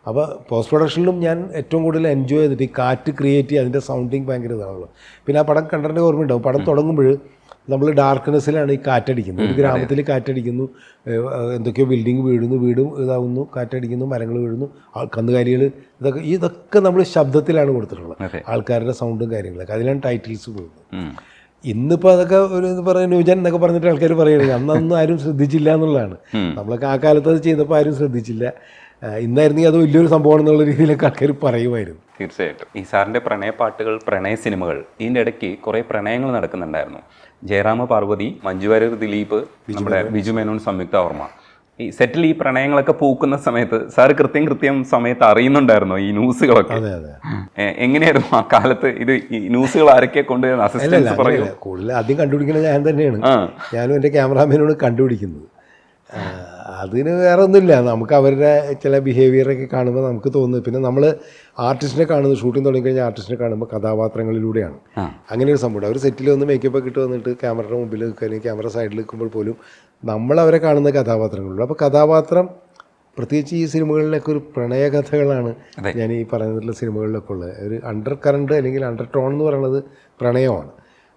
അപ്പോൾ പോസ്റ്റ് പ്രൊഡക്ഷനിലും ഞാൻ ഏറ്റവും കൂടുതൽ എൻജോയ് ചെയ്തിട്ട് ഈ കാറ്റ് ക്രിയേറ്റ് ചെയ്യുക, അതിൻ്റെ സൗണ്ടിങ് ഭയങ്കര ഇതാണല്ലോ. പിന്നെ ആ പടം കണ്ടിട്ട് ഓർമ്മയുണ്ടാവും, പടം തുടങ്ങുമ്പോൾ നമ്മൾ ഡാർക്ക്നെസ്സിലാണ് ഈ കാറ്റടിക്കുന്നത്. ഒരു ഗ്രാമത്തിൽ കാറ്റടിക്കുന്നു, എന്തൊക്കെയോ ബിൽഡിങ് വീഴുന്നു, വീടും ഇതാവുന്നു, കാറ്റടിക്കുന്നു, മരങ്ങൾ വീഴുന്നു, കന്നുകാലികൾ, ഇതൊക്കെ നമ്മൾ ശബ്ദത്തിലാണ് കൊടുത്തിട്ടുള്ളത്. ആൾക്കാരുടെ സൗണ്ടും കാര്യങ്ങളൊക്കെ, അതിലാണ് ടൈറ്റിൽസ് പോകുന്നത്. ഇന്നിപ്പോൾ അതൊക്കെ ഒരു പറയുക ന്യൂജൻ എന്നൊക്കെ പറഞ്ഞിട്ട് ആൾക്കാർ പറയുകയാണെങ്കിൽ അന്നൊന്നും ആരും ശ്രദ്ധിച്ചില്ല എന്നുള്ളതാണ്. നമ്മളൊക്കെ ആ കാലത്ത് അത് ചെയ്തപ്പോൾ ആരും ശ്രദ്ധിച്ചില്ല. ഇന്നായിരുന്നെങ്കിൽ അത് വലിയൊരു സംഭവം എന്നുള്ള രീതിയിലൊക്കെ ആൾക്കാർ പറയുമായിരുന്നു. തീർച്ചയായിട്ടും ഈ സാറിൻ്റെ പ്രണയപ്പാട്ടുകൾ, പ്രണയ സിനിമകൾ, ഇതിൻ്റെ ഇടയ്ക്ക് കുറേ പ്രണയങ്ങൾ നടക്കുന്നുണ്ടായിരുന്നു. ജയറാമ പാർവതി, മഞ്ജു വാര്യർ, ദിലീപ്, നമ്മുടെ ബിജു മേനോൻ, സംയുക്ത വർമ്മ, ഈ സെറ്റിൽ ഈ പ്രണയങ്ങളൊക്കെ പൂക്കുന്ന സമയത്ത് സാർ കൃത്യം സമയത്ത് അറിയുന്നുണ്ടായിരുന്നോ ഈ ന്യൂസുകളൊക്കെ? അതെ അതെ. എങ്ങനെയായിരുന്നു ആ കാലത്ത് ഇത് ഈ ന്യൂസുകൾ ആരൊക്കെ കൊണ്ടുവരുന്ന അസിസ്റ്റൻസ് പറയൂ? കൂടുതൽ ആദ്യം കണ്ടുപിടിക്കുന്നത് ഞാൻ തന്നെയാണ്. ഞാനും എൻ്റെ ക്യാമറാമാനോട് കണ്ടുപിടിക്കുന്നത്. അതിന് വേറെ ഒന്നുമില്ല, നമുക്ക് അവരുടെ ചില ബിഹേവിയറൊക്കെ കാണുമ്പോൾ നമുക്ക് തോന്നുന്നു. പിന്നെ നമ്മൾ ആർട്ടിസ്റ്റിനെ കാണുന്നത്, ഷൂട്ടിംഗ് തുടങ്ങിക്കഴിഞ്ഞാൽ ആർട്ടിസ്റ്റിനെ കാണുമ്പോൾ കഥാപാത്രങ്ങളിലൂടെയാണ്. അങ്ങനെ ഒരു സംഭവം. അവർ സെറ്റിൽ വന്ന് മേക്കപ്പൊക്കെ ഇട്ട് വന്നിട്ട് ക്യാമറയുടെ മുമ്പിൽ നിൽക്കുക, അല്ലെങ്കിൽ ക്യാമറ സൈഡിൽ നിൽക്കുമ്പോൾ പോലും നമ്മളവരെ കാണുന്ന കഥാപാത്രങ്ങളുള്ളൂ. അപ്പോൾ കഥാപാത്രം, പ്രത്യേകിച്ച് ഈ സിനിമകളിലൊക്കെ ഒരു പ്രണയകഥകളാണ് ഞാൻ ഈ പറയുന്നിട്ടുള്ള സിനിമകളിലൊക്കെ ഉള്ളത്. ഒരു അണ്ടർ കറണ്ട് അല്ലെങ്കിൽ അണ്ടർ ടോൺ എന്ന് പറയുന്നത് പ്രണയമാണ്.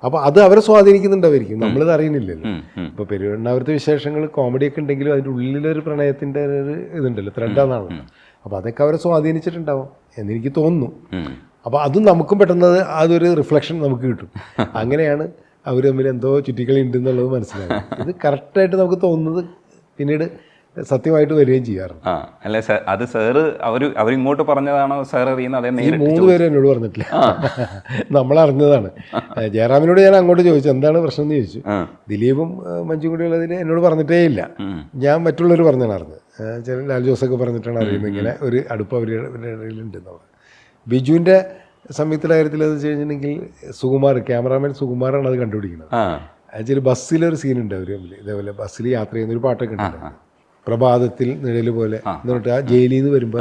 അപ്പോൾ അത് അവരെ സ്വാധീനിക്കുന്നുണ്ടായിരിക്കും, നമ്മളിത് അറിയുന്നില്ലല്ലോ. ഇപ്പോൾ പെരുവണ്ണാവരത്തെ വിശേഷങ്ങൾ കോമഡിയൊക്കെ ഉണ്ടെങ്കിലും അതിൻ്റെ ഉള്ളിലൊരു പ്രണയത്തിൻ്റെ ഒരു ഇതുണ്ടല്ലോ, ത്രെഡാണെന്നാണ്. അപ്പോൾ അതൊക്കെ അവരെ സ്വാധീനിച്ചിട്ടുണ്ടാവും എന്നെനിക്ക് തോന്നുന്നു. അപ്പോൾ അതും നമുക്കും പെട്ടെന്ന് അതൊരു റിഫ്ലക്ഷൻ നമുക്ക് കിട്ടും. അങ്ങനെയാണ് അവർ തമ്മിൽ എന്തോ ചുറ്റിക്കളി ഉണ്ടെന്നുള്ളത് മനസ്സിലാകും. ഇത് കറക്റ്റായിട്ട് നമുക്ക് തോന്നുന്നത് പിന്നീട് സത്യമായിട്ട് വരികയും ചെയ്യാറുണ്ട്. അല്ല സാർ, അത് സാറ് അവരിങ്ങോട്ട് പറഞ്ഞതാണോ സാർ അറിയുന്നത്? ഈ 3 പേരും എന്നോട് പറഞ്ഞിട്ടില്ല, നമ്മളറിഞ്ഞതാണ്. ജയറാമിനോട് ഞാൻ അങ്ങോട്ട് ചോദിച്ചു എന്താണ് പ്രശ്നം എന്ന് ചോദിച്ചു. ദിലീപും മഞ്ജു കൂടി ഉള്ളതിന് എന്നോട് പറഞ്ഞിട്ടേ ഇല്ല. ഞാൻ മറ്റുള്ളവർ പറഞ്ഞാണ് അറിഞ്ഞത്. ചില ലാൽ ജോസൊക്കെ പറഞ്ഞിട്ടാണ് അറിയുന്നത് ഇങ്ങനെ ഒരു അടുപ്പ് അവരുടെ ഇടയിലുണ്ടെന്നുള്ളത്. ബിജുവിൻ്റെ സംയുക്തയുടെ കാര്യത്തിൽ എന്ന് വെച്ച് കഴിഞ്ഞിട്ടുണ്ടെങ്കിൽ സുകുമാർ, ക്യാമറാമാൻ സുകുമാറാണ് അത് കണ്ടുപിടിക്കുന്നത്. ആക്ച്വലി ബസ്സിലൊരു സീനുണ്ട് അവർ തമ്മിൽ, ഇതേപോലെ ബസ്സിൽ യാത്ര ചെയ്യുന്നൊരു പാട്ടൊക്കെ ഉണ്ട്, പ്രഭാതത്തിൽ നിഴൽ പോലെ എന്നിട്ട് ആ ജയിലിൽ നിന്ന് വരുമ്പോൾ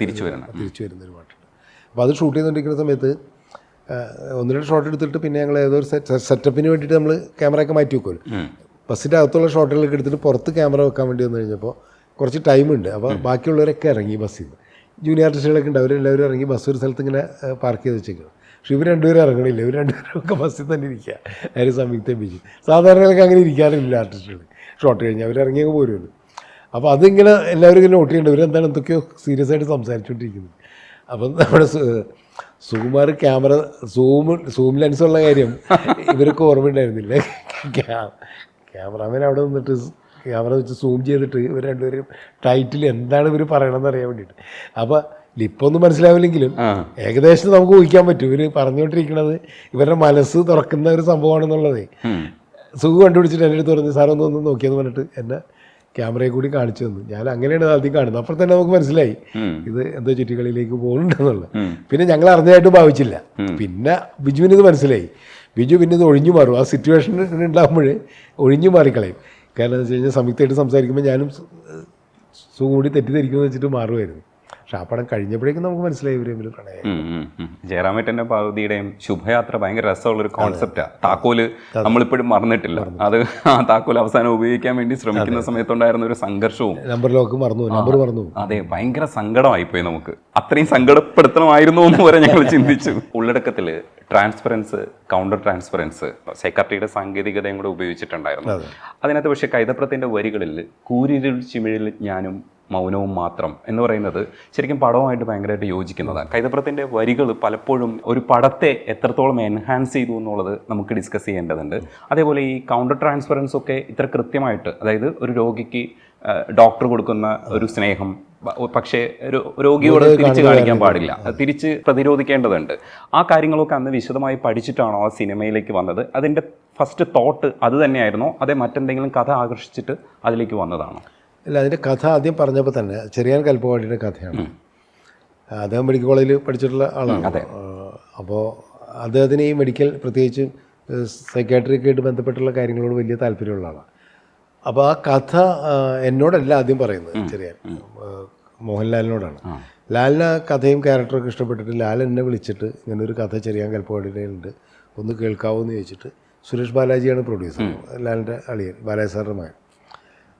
തിരിച്ചു വരുന്നൊരു പാട്ടുണ്ട്. അപ്പോൾ അത് ഷൂട്ട് ചെയ്തുകൊണ്ടിരിക്കുന്ന സമയത്ത് 1-2 ഷോട്ട് എടുത്തിട്ട് പിന്നെ ഞങ്ങൾ ഏതൊരു സെറ്റപ്പിന് വേണ്ടിയിട്ട് നമ്മൾ ക്യാമറയൊക്കെ മാറ്റി വെക്കുമല്ലോ. ബസ്സിൻ്റെ അകത്തുള്ള ഷോട്ടുകളൊക്കെ എടുത്തിട്ട് പുറത്ത് ക്യാമറ വെക്കാൻ വേണ്ടി വന്നു കഴിഞ്ഞപ്പോൾ കുറച്ച് ടൈമുണ്ട്. അപ്പോൾ ബാക്കിയുള്ളവരൊക്കെ ഇറങ്ങി ബസ്സിൽ നിന്ന്, ജൂനിയർ ആർട്ടിസ്റ്റുകളൊക്കെ ഉണ്ട്, അവരെല്ലാവരും ഇറങ്ങി ബസ് ഒരു സ്ഥലത്ത് ഇങ്ങനെ പാർക്ക് ചെയ്ത് വെച്ചേക്കണം. പക്ഷേ ഇവർ രണ്ടുപേരും ഇറങ്ങണില്ല, ഇവർ രണ്ടുപേരും ഒക്കെ ബസ്സിൽ തന്നെ ഇരിക്കുക. ആരും സംയുക്ത ബിജു. സാധാരണയൊക്കെ അങ്ങനെ ഇരിക്കാറില്ല ആർട്ടിസ്റ്റുകൾ, ഷോട്ട് കഴിഞ്ഞാൽ അവർ ഇറങ്ങിയൊക്കെ പോരുമല്ലോ. അപ്പോൾ അതിങ്ങനെ എല്ലാവരും ഇങ്ങനെ നോട്ട് ചെയ്യേണ്ടത്, ഇവരെന്താണ് എന്തൊക്കെയോ സീരിയസ് ആയിട്ട് സംസാരിച്ചുകൊണ്ടിരിക്കുന്നത്. അപ്പം നമ്മുടെ സുകുമാർ ക്യാമറ സൂം ലെൻസുള്ള കാര്യം ഇവർക്ക് ഓർമ്മയുണ്ടായിരുന്നില്ല. ക്യാമറാമാൻ അവിടെ നിന്നിട്ട് ക്യാമറ വെച്ച് സൂം ചെയ്തിട്ട് ഇവർ രണ്ടുപേരും ടൈറ്റിൽ എന്താണ് ഇവർ പറയണമെന്ന് അറിയാൻ വേണ്ടിയിട്ട്. അപ്പോൾ ലിപ്പൊന്നും മനസ്സിലാവില്ലെങ്കിലും ഏകദേശം നമുക്ക് ഊഹിക്കാൻ പറ്റും ഇവർ പറഞ്ഞുകൊണ്ടിരിക്കുന്നത് ഇവരുടെ മനസ്സ് തുറക്കുന്ന ഒരു സംഭവമാണെന്നുള്ളത്. സുഖം കണ്ടുപിടിച്ചിട്ട് എൻ്റെ അടുത്ത് പറഞ്ഞു, സാറൊന്നും ഒന്ന് നോക്കിയെന്ന് പറഞ്ഞിട്ട് എന്നെ ക്യാമറയെ കൂടി കാണിച്ചു തന്നു. ഞാൻ അങ്ങനെയാണ് ആദ്യം കാണുന്നത്. അപ്പോൾ തന്നെ നമുക്ക് മനസ്സിലായി ഇത് എന്തോ ചുറ്റിക്കളിയിലേക്ക് പോകുന്നുണ്ടെന്നുള്ളത്. പിന്നെ ഞങ്ങൾ അറിഞ്ഞതായിട്ട് ഭാവിച്ചില്ല. പിന്നെ ബിജുവിന് ഇത് മനസ്സിലായി. ബിജു പിന്നെ ഇത് ഒഴിഞ്ഞു മാറും, ആ സിറ്റുവേഷൻ ഉണ്ടാകുമ്പോൾ ഒഴിഞ്ഞു മാറിക്കളയും. കാരണം എന്താ വെച്ച് കഴിഞ്ഞാൽ സംയുക്തമായിട്ട് സംസാരിക്കുമ്പോൾ ഞാനും സുഖം കൂടി തെറ്റിദ്ധരിക്കുമെന്ന് വെച്ചിട്ട് മാറുമായിരുന്നു. പക്ഷെ ആ പടം കഴിഞ്ഞപ്പോഴേക്കും നമുക്ക് മനസ്സിലായി ഇവർ തമ്മിൽ പ്രണയം. ജയറാമേട്ടൻ്റെ പാർവതിയുടെയും ശുഭയാത്ര ഭയങ്കര രസമുള്ളൊരു കോൺസെപ്റ്റാണ്. താക്കോല് നമ്മളിപ്പോഴും മറന്നിട്ടില്ല. അത് ആ താക്കോൽ അവസാനം ഉപയോഗിക്കാൻ വേണ്ടി ശ്രമിക്കുന്ന സമയത്തുണ്ടായിരുന്ന ഒരു സംഘർഷവും, നമ്പർ ലോക്ക് മറന്നു. അതെ, ഭയങ്കര സങ്കടമായിപ്പോയി. നമുക്ക് അത്രയും സങ്കടപ്പെടുത്തണമായിരുന്നു എന്ന് വരെ ഞങ്ങൾ ചിന്തിച്ചു. ഉള്ളടക്കത്തിൽ ട്രാൻസ്പെറൻസ്, കൗണ്ടർ ട്രാൻസ്പെറൻസ്, സെക്രട്ടറിയുടെ സാങ്കേതികതയും കൂടെ ഉപയോഗിച്ചിട്ടുണ്ടായിരുന്നു അതിനകത്ത്. പക്ഷേ കൈതപ്രത്തിൻ്റെ വരികളിൽ കൂരിരുൾ ചിമിഴിൽ ഞാനും മൗനവും മാത്രം എന്ന് പറയുന്നത് ശരിക്കും പടവുമായിട്ട് ഭയങ്കരമായിട്ട് യോജിക്കുന്നതാണ്. കൈതപ്രത്തിൻ്റെ വരികൾ പലപ്പോഴും ഒരു പടത്തെ എത്രത്തോളം എൻഹാൻസ് ചെയ്തു എന്നുള്ളത് നമുക്ക് ഡിസ്കസ് ചെയ്യേണ്ടതുണ്ട്. അതേപോലെ ഈ കൗണ്ടർ ട്രാൻസ്പെറൻസ് ഒക്കെ ഇത്ര കൃത്യമായിട്ട്, അതായത് ഒരു രോഗിക്ക് ഡോക്ടർ കൊടുക്കുന്ന ഒരു സ്നേഹം പക്ഷേ രോഗിയോട് തിരിച്ച് കാണിക്കാൻ പാടില്ല, തിരിച്ച് പ്രതിരോധിക്കേണ്ടതുണ്ട്. ആ കാര്യങ്ങളൊക്കെ അന്ന് വിശദമായി പഠിച്ചിട്ടാണോ ആ സിനിമയിലേക്ക് വന്നത്? അതിൻ്റെ ഫസ്റ്റ് തോട്ട് അത് തന്നെയായിരുന്നോ, അതേ മറ്റെന്തെങ്കിലും കഥ ആകർഷിച്ചിട്ട് അതിലേക്ക് വന്നതാണോ? അല്ല, അതിൻ്റെ കഥ ആദ്യം പറഞ്ഞപ്പോൾ തന്നെ ചെറിയാൻ കൽപ്പവാടിയുടെ കഥയാണ്. അദ്ദേഹം മെഡിക്കൽ കോളേജിൽ പഠിച്ചിട്ടുള്ള ആളാണ്. അപ്പോൾ അദ്ദേഹത്തിന് ഈ മെഡിക്കൽ, പ്രത്യേകിച്ച് സൈക്കാട്രിയൊക്കെ ആയിട്ട് ബന്ധപ്പെട്ടുള്ള കാര്യങ്ങളോട് വലിയ താല്പര്യമുള്ള ആളാണ്. അപ്പോൾ ആ കഥ എന്നോടല്ല ആദ്യം പറയുന്നത്, ചെറിയാൻ മോഹൻലാലിനോടാണ്. ലാലിന് ആ കഥയും ക്യാരക്ടറൊക്കെ ഇഷ്ടപ്പെട്ടിട്ട് ലാൽ എന്നെ വിളിച്ചിട്ട് ഇങ്ങനെ ഒരു കഥ ചെറിയാൻ കൽപ്പവാടിയുടെ ഉണ്ട്, ഒന്ന് കേൾക്കാവോ എന്ന് ചോദിച്ചിട്ട്. സുരേഷ് ബാലാജിയാണ് പ്രൊഡ്യൂസർ, ലാലിൻ്റെ അളിയൻ, ബാലാജി സാറിൻ്റെ മകൻ.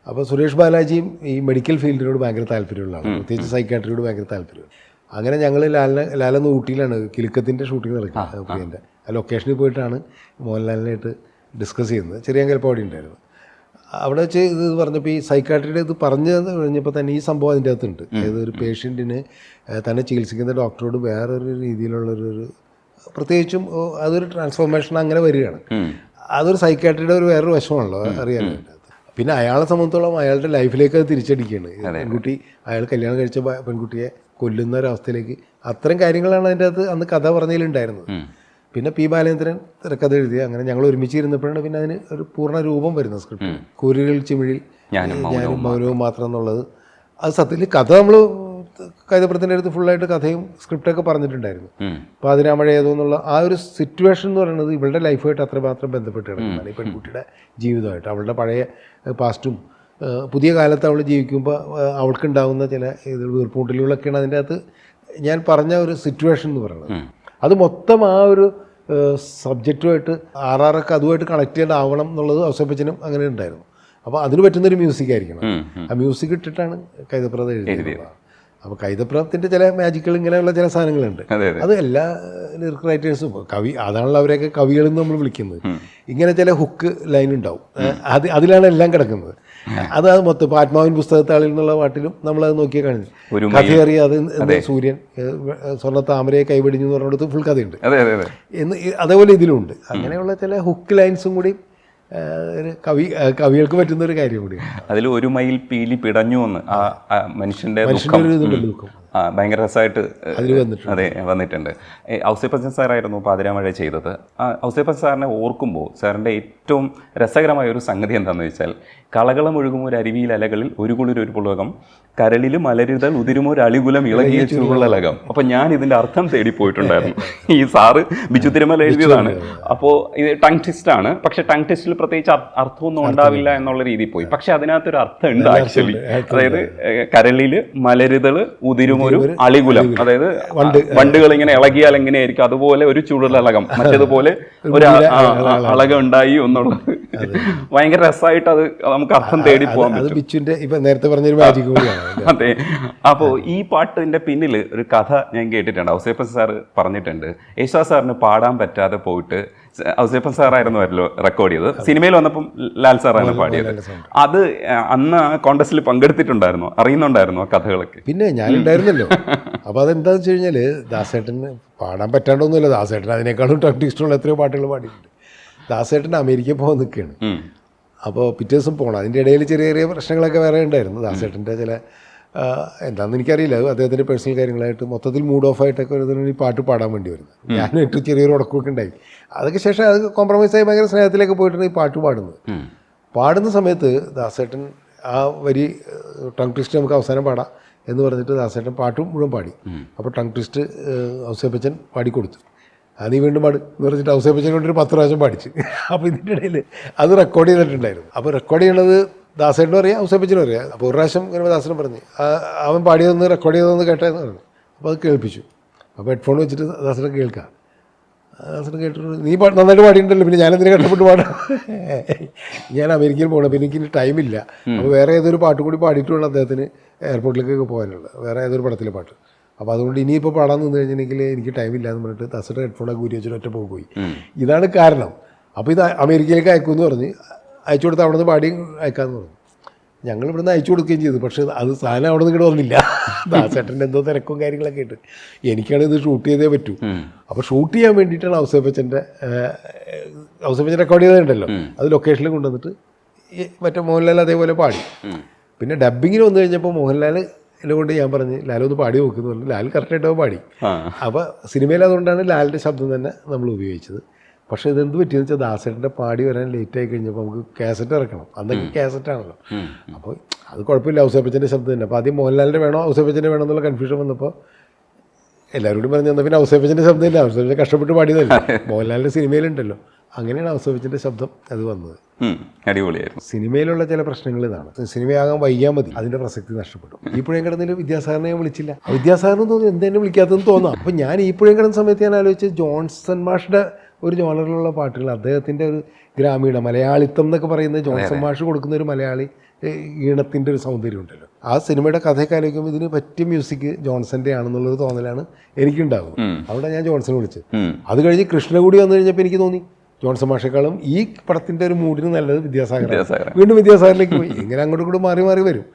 അപ്പോൾ സുരേഷ് ബാലാജിയും ഈ മെഡിക്കൽ ഫീൽഡിനോട് ഭയങ്കര താല്പര്യമുള്ള ആളാണ്, പ്രത്യേകിച്ച് സൈക്കാട്രിയോട് ഭയങ്കര താല്പര്യം. അങ്ങനെ ഞങ്ങൾ ലാലെന്ന് ഊട്ടിയിലാണ് കിലുക്കത്തിൻ്റെ ഷൂട്ടിംഗ് നടക്കുന്നത്. പ്രിയൻ്റെ ആ ലൊക്കേഷനിൽ പോയിട്ടാണ് മോഹൻലാലിനായിട്ട് ഡിസ്കസ് ചെയ്യുന്നത്. ചെറിയ കൽപ്പവാടി ഉണ്ടായിരുന്നു. അവിടെ വെച്ച് ഇത് പറഞ്ഞപ്പോൾ ഈ സൈക്കാട്രിയുടെ ഇത് പറഞ്ഞു കഴിഞ്ഞപ്പോൾ തന്നെ ഈ സംഭവം അതിൻ്റെ അകത്തുണ്ട്. അതായത് ഒരു പേഷ്യൻറ്റിന് തന്നെ ചികിത്സിക്കുന്ന ഡോക്ടറോട് വേറൊരു രീതിയിലുള്ളൊരു, പ്രത്യേകിച്ചും അതൊരു ട്രാൻസ്ഫോർമേഷൻ അങ്ങനെ വരികയാണ്. അതൊരു സൈക്കാട്രിയുടെ ഒരു വേറൊരു വശമാണല്ലോ അറിയാനായിട്ട്. പിന്നെ അയാളെ സംബന്ധിച്ചോളം അയാളുടെ ലൈഫിലേക്ക് അത് തിരിച്ചടിക്കുകയാണ്. പെൺകുട്ടി, അയാൾ കല്യാണം കഴിച്ച പെൺകുട്ടിയെ കൊല്ലുന്ന ഒരവസ്ഥയിലേക്ക്, അത്തരം കാര്യങ്ങളാണ് അതിൻ്റെ അകത്ത് അന്ന് കഥ പറഞ്ഞതിലുണ്ടായിരുന്നത്. പിന്നെ പി ബാലേന്ദ്രൻ തിരക്കഥ എഴുതി. അങ്ങനെ ഞങ്ങൾ ഒരുമിച്ച് ഇരുന്നപ്പോഴാണ് പിന്നെ അതിന് ഒരു പൂർണ്ണ രൂപം വരുന്നത് സ്ക്രിപ്റ്റ്. കൂരിരുൾ ചിമിഴിൽ ഞാനും മൗനവും മാത്രം എന്നുള്ളത്. അത് സത്യത്തിൽ കഥ നമ്മൾ കൈതപ്രത്തിൻ്റെ അടുത്ത് ഫുള്ളായിട്ട് കഥയും സ്ക്രിപ്റ്റൊക്കെ പറഞ്ഞിട്ടുണ്ടായിരുന്നു. അപ്പോൾ അതിനാമഴ ഏതോ എന്നുള്ള ആ ഒരു സിറ്റുവേഷൻ എന്ന് പറയുന്നത് ഇവളുടെ ലൈഫായിട്ട് അത്രമാത്രം ബന്ധപ്പെട്ട് കിടക്കുന്നതാണ്. ഈ പെൺകുട്ടിയുടെ ജീവിതമായിട്ട് അവളുടെ പഴയ പാസ്റ്റും പുതിയ കാലത്ത് അവൾ ജീവിക്കുമ്പോൾ അവൾക്കുണ്ടാകുന്ന ചില വീർപ്പൂട്ടലുകളൊക്കെയാണ് അതിൻ്റെ അകത്ത് ഞാൻ പറഞ്ഞ ഒരു സിറ്റുവേഷൻ എന്ന് പറയുന്നത്. അത് മൊത്തം ആ ഒരു സബ്ജക്റ്റുമായിട്ട് ആർആറൊക്കെ അതുമായിട്ട് കണക്ട് ചെയ്യാനാവണം എന്നുള്ളത് ഔസേപ്പച്ചനും അങ്ങനെ ഉണ്ടായിരുന്നു. അപ്പോൾ അതിന് പറ്റുന്നൊരു മ്യൂസിക് ആയിരിക്കണം. ആ മ്യൂസിക് ഇട്ടിട്ടാണ് കൈതപ്രത എഴുതിയത്. അപ്പോൾ കൈതപ്രത്തിൻ്റെ ചില മാജിക്കുകൾ ഇങ്ങനെയുള്ള ചില സാധനങ്ങളുണ്ട്. അത് എല്ലാ ലിറിക് റൈറ്റേഴ്സും കവി അതാണല്ലോ അവരെയൊക്കെ കവികളെന്ന് നമ്മൾ വിളിക്കുന്നത്. ഇങ്ങനെ ചില ഹുക്ക് ലൈൻ ഉണ്ടാവും, അതിലാണ് എല്ലാം കിടക്കുന്നത്. അത് മൊത്തം ഇപ്പോൾ ആത്മാവിൻ പുസ്തകത്താളിൽ എന്നുള്ള പാട്ടിലും നമ്മളത് നോക്കിയാൽ കാണുന്നു. കഥയേറിയ അത് സൂര്യൻ സ്വർണ്ണ താമരയെ കൈപിടിഞ്ഞു എന്ന് പറഞ്ഞിടത്ത് ഫുൾ കഥയുണ്ട് എന്ന്. അതേപോലെ ഇതിലുണ്ട് അങ്ങനെയുള്ള ചില ഹുക്ക് ലൈൻസും കൂടി കവികൾക്ക് പറ്റുന്ന ഒരു കാര്യം കൂടിയാണ്. അതിൽ ഒരു മയിൽ പീലി പിടഞ്ഞു എന്ന് മനുഷ്യൻ്റെ ദുഃഖം ഭയങ്കര രസമായിട്ട് അതെ വന്നിട്ടുണ്ട്. ഔസേപ്പച്ചൻ സാറായിരുന്നു പാതിരാമഴ ചെയ്തത്. ഔസേപ്പച്ചൻ സാറിനെ ഓർക്കുമ്പോൾ സാറിൻ്റെ ഏറ്റവും രസകരമായ ഒരു സംഗതി എന്താണെന്ന് വെച്ചാൽ, കളകളം ഒഴുകും ഒരു അരുവിയിൽ അലകളിൽ ഒരു കുളിരൊരു പുളകം, കരളിൽ മലരുതൽ ഉതിരുമൊരു അളികുലം ഇളകിയ ചുരുളകം. അപ്പം ഞാൻ ഇതിൻ്റെ അർത്ഥം തേടി പോയിട്ടുണ്ടായിരുന്നു. ഈ സാറ് ബിജു തിരുമല എഴുതിയതാണ്. അപ്പോൾ ഇത് ടങ് ടെസ്റ്റാണ്, പക്ഷെ ടങ് ടെസ്റ്റിൽ പ്രത്യേകിച്ച് അർത്ഥമൊന്നും ഉണ്ടാവില്ല എന്നുള്ള രീതിയിൽ പോയി. പക്ഷെ അതിനകത്തൊരു അർത്ഥം ഉണ്ട് ആക്ച്വലി. അതായത് കരളിൽ മലരുതൽ ഉതിരും ഒരു അളികുലം, അതായത് വണ്ടുകൾ ഇങ്ങനെ ഇളകിയാൽ എങ്ങനെയായിരിക്കും അതുപോലെ ഒരു ചുഴലകം, മറ്റേതുപോലെ ഒരു അളകം ഉണ്ടായി എന്നുള്ളത് ഭയങ്കര രസമായിട്ട് അത് നമുക്ക് അർത്ഥം തേടി പോകാൻ പറ്റും. അതെ. അപ്പോൾ ഈ പാട്ടിന്റെ പിന്നിൽ ഒരു കഥ ഞാൻ കേട്ടിട്ടുണ്ട്. ഔസേപ്പൻ സാർ പറഞ്ഞിട്ടുണ്ട്, യേശുദാസ് സാറിന് പാടാൻ പറ്റാതെ പോയിട്ട് ഔസേപ്പൻ സാറായിരുന്നല്ലോ റെക്കോർഡ് ചെയ്തത്. സിനിമയിൽ വന്നപ്പം ലാൽ സാറാണ് പാടിയത്. അത് അന്ന് കോൺടെസ്റ്റിൽ പങ്കെടുത്തിട്ടുണ്ടായിരുന്നു, അറിയുന്നുണ്ടായിരുന്നു ആ കഥകളൊക്കെ? പിന്നെ ഞാനുണ്ടായിരുന്നല്ലോ. അപ്പോൾ അതെന്താണെന്ന് വെച്ച് കഴിഞ്ഞാൽ ദാസേട്ടന് പാടാൻ പറ്റാണ്ടൊന്നുമില്ല. ദാസേട്ടൻ അതിനേക്കാളും ടങ് ട്വിസ്റ്റുള്ള എത്രയോ പാട്ടുകൾ പാടിയിട്ടുണ്ട്. ദാസേട്ടൻ അമേരിക്കയിൽ പോകാൻ നിൽക്കുകയാണ്. അപ്പോൾ പിറ്റേ ദിവസം പോകണം. അതിൻ്റെ ഇടയിൽ ചെറിയ ചെറിയ പ്രശ്നങ്ങളൊക്കെ വേറെ ഉണ്ടായിരുന്നു. ദാസേട്ടൻ്റെ ചില എന്താണെന്ന് എനിക്കറിയില്ല, അദ്ദേഹത്തിൻ്റെ പേഴ്സണൽ കാര്യങ്ങളായിട്ട് മൊത്തത്തിൽ മൂഡ് ഓഫ് ആയിട്ടൊക്കെ ഒരു ഈ പാട്ട് പാടാൻ വേണ്ടി വരുന്നത്. ഞാനായിട്ട് ചെറിയൊരു ഉടക്കമൊക്കെ ഉണ്ടായി. അതൊക്കെ ശേഷം അത് കോംപ്രമൈസായി ഭയങ്കര സ്നേഹത്തിലേക്ക് പോയിട്ടാണ് ഈ പാട്ട് പാടുന്ന സമയത്ത് ദാസേട്ടൻ ആ വരി ടങ് ട്വിസ്റ്റ് നമുക്ക് അവസാനം പാടാം എന്ന് പറഞ്ഞിട്ട് ദാസേട്ടൻ പാട്ടും മുഴുവൻ പാടി. അപ്പോൾ ടങ് ട്വിസ്റ്റ് ഔസേപ്പച്ചൻ പാടിക്കൊടുത്തു. നീ വീണ്ടും പാട് എന്ന് പറഞ്ഞിട്ട് ഔസേപ്പച്ചൻ കൊണ്ടൊരു 10 പ്രാവശ്യം പാടിച്ച്. അപ്പോൾ ഇതിൻ്റെ ഇടയിൽ അത് റെക്കോർഡ് ചെയ്തിട്ടുണ്ടായിരുന്നു. അപ്പോൾ റെക്കോർഡ് ചെയ്യണത് ദാസേട്ടനും അറിയാം, ഔസേപ്പച്ചനും അറിയാം. അപ്പോൾ ഒരു പ്രാവശ്യം ഇങ്ങനെ ദാസനും പറഞ്ഞ് അവൻ പാടിയതൊന്ന് റെക്കോർഡ് ചെയ്തതെന്ന് കേട്ടതെന്ന് പറഞ്ഞു. അപ്പോൾ അത് കേൾപ്പിച്ചു. അപ്പോൾ ഹെഡ്ഫോൺ വെച്ചിട്ട് ദാസനെ കേൾക്കാം. ദാസനെ കേട്ടിട്ട് നീ നന്നായിട്ട് പാടിയിട്ടുണ്ടല്ലോ, പിന്നെ ഞാനെന്തിനെ കഷ്ടപ്പെട്ട് പാടാം, ഞാൻ അമേരിക്കയിൽ പോകണം, പിന്നെ എനിക്ക് ടൈമില്ല. അപ്പോൾ വേറെ ഏതൊരു പാട്ട് കൂടി പാടിയിട്ട് വേണം അദ്ദേഹത്തിന് എയർപോർട്ടിലേക്കൊക്കെ പോകാനുള്ളത്, വേറെ ഏതൊരു പടത്തിലെ പാട്ട്. അപ്പോൾ അതുകൊണ്ട് ഇനിയിപ്പോൾ പാടാൻ നിന്ന് കഴിഞ്ഞിട്ടുണ്ടെങ്കിൽ എനിക്ക് ടൈമില്ല എന്ന് പറഞ്ഞിട്ട് ദാസയുടെ ഹെഡ്ഫോണൊക്കെ ഊരി വെച്ചിട്ട് ഒറ്റ പോയി. ഇതാണ് കാരണം. അപ്പോൾ ഇത് അമേരിക്കയിലേക്ക് അയക്കുമെന്ന് പറഞ്ഞ് അയച്ചു കൊടുത്ത് അവിടെ നിന്ന് പാടി അയക്കാമെന്ന് പറഞ്ഞു. ഞങ്ങൾ ഇവിടെ നിന്ന് അയച്ചു കൊടുക്കുകയും ചെയ്തു. പക്ഷേ അത് സാധനം അവിടെ നിന്ന് ഇങ്ങോട്ട് വന്നില്ല. ദാസേട്ടൻ്റെ എന്തോ തിരക്കും കാര്യങ്ങളൊക്കെ ആയിട്ട് എനിക്കാണ് ഇത് ഷൂട്ട് ചെയ്തേ പറ്റൂ. അപ്പോൾ ഷൂട്ട് ചെയ്യാൻ വേണ്ടിയിട്ടാണ് ഔസേപ്പച്ചൻ റെക്കോർഡ് ചെയ്തതുണ്ടല്ലോ, അത് ലൊക്കേഷനിൽ കൊണ്ടുവന്നിട്ട് മറ്റേ മോഹൻലാൽ അതേപോലെ പാടി. പിന്നെ ഡബ്ബിങ്ങിന് വന്നു കഴിഞ്ഞപ്പോൾ മോഹൻലാൽ എന്നെ കൊണ്ട് ഞാൻ പറഞ്ഞ് ലാലൊന്ന് പാടി നോക്കുന്നു പറഞ്ഞു. ലാൽ കറക്റ്റായിട്ടോ പാടി. അപ്പോൾ സിനിമയിൽ അതുകൊണ്ടാണ് ലാലിൻ്റെ ശബ്ദം തന്നെ നമ്മൾ ഉപയോഗിച്ചത്. പക്ഷേ ഇതെന്ത് പറ്റിയെന്ന് വെച്ചാൽ ദാസേട്ടൻ്റെ പാടി വരാൻ ലേറ്റായി കഴിഞ്ഞപ്പോൾ നമുക്ക് കാസറ്റ് ഇറക്കണം. അന്നൊക്കെ കാസറ്റാണല്ലോ. അപ്പോൾ അത് കുഴപ്പമില്ല, ഔസേപ്പച്ചൻ്റെ ശബ്ദം തന്നെ. അപ്പോൾ ആദ്യം മോഹൻലാലിൻ്റെ വേണോ ഔസേപ്പച്ചൻ്റെ വേണോ എന്നുള്ള കൺഫ്യൂഷൻ വന്നപ്പോൾ എല്ലാവരോടും പറഞ്ഞു എന്നാൽ പിന്നെ ഔസേപ്പച്ചൻ്റെ ശബ്ദം ഇല്ല, ഔസേപ്പച്ചൻ കഷ്ടപ്പെട്ട് പാടിയതല്ല, മോഹൻലാലിൻ്റെ സിനിമയിലുണ്ടല്ലോ. അങ്ങനെയാണ് ഔസേപ്പച്ചൻ്റെ ശബ്ദം അത് വന്നത്. അടിപൊളിയായിരുന്നു. സിനിമയിലുള്ള ചില പ്രശ്നങ്ങൾ ഇതാണ്. സിനിമയാകാൻ വൈകിയാൽ മതി, അതിൻ്റെ പ്രസക്തി നഷ്ടപ്പെട്ടു. ഈ പുഴയും കിടന്നതിൽ വിദ്യാസാഗറിനെ ഞാൻ വിളിച്ചില്ല. വിദ്യാസാഗറിന് തോന്നി എന്തെങ്കിലും വിളിക്കാത്തതെന്ന് തോന്നാം. അപ്പോൾ ഞാൻ ഈ പുഴയും കിടന്ന സമയത്ത് ഞാൻ ആലോചിച്ച് ജോൺസൺ മാഷിൻ്റെ ഒരു ജോണറിലുള്ള പാട്ടുകൾ, അദ്ദേഹത്തിൻ്റെ ഒരു ഗ്രാമീണ മലയാളിത്തം എന്നൊക്കെ പറയുന്ന ജോൺസൺ മാഷ് കൊടുക്കുന്ന ഒരു മലയാളി ഈണത്തിൻ്റെ ഒരു സൗന്ദര്യം ഉണ്ടല്ലോ. ആ സിനിമയുടെ കഥയൊക്കെ ആലോചിക്കുമ്പോൾ ഇതിന് പറ്റിയ മ്യൂസിക് ജോൺസന്റെ ആണെന്നുള്ളൊരു തോന്നലാണ് എനിക്കുണ്ടാകും. അവിടെ ഞാൻ ജോൺസൺ വിളിച്ചത്. അത് കഴിഞ്ഞ് കൃഷ്ണകൂടി വന്നു കഴിഞ്ഞപ്പോൾ എനിക്ക് തോന്നി ജോൺസൺ മാഷേക്കാളും ഈ പടത്തിൻ്റെ ഒരു മൂഡിന് നല്ലത് വിദ്യാസാഗർ. വീണ്ടും വിദ്യാസാഗറിലേക്ക് പോയി. ഇങ്ങനെ അങ്ങോട്ടും ഇങ്ങോട്ടും മാറി മാറി വരും.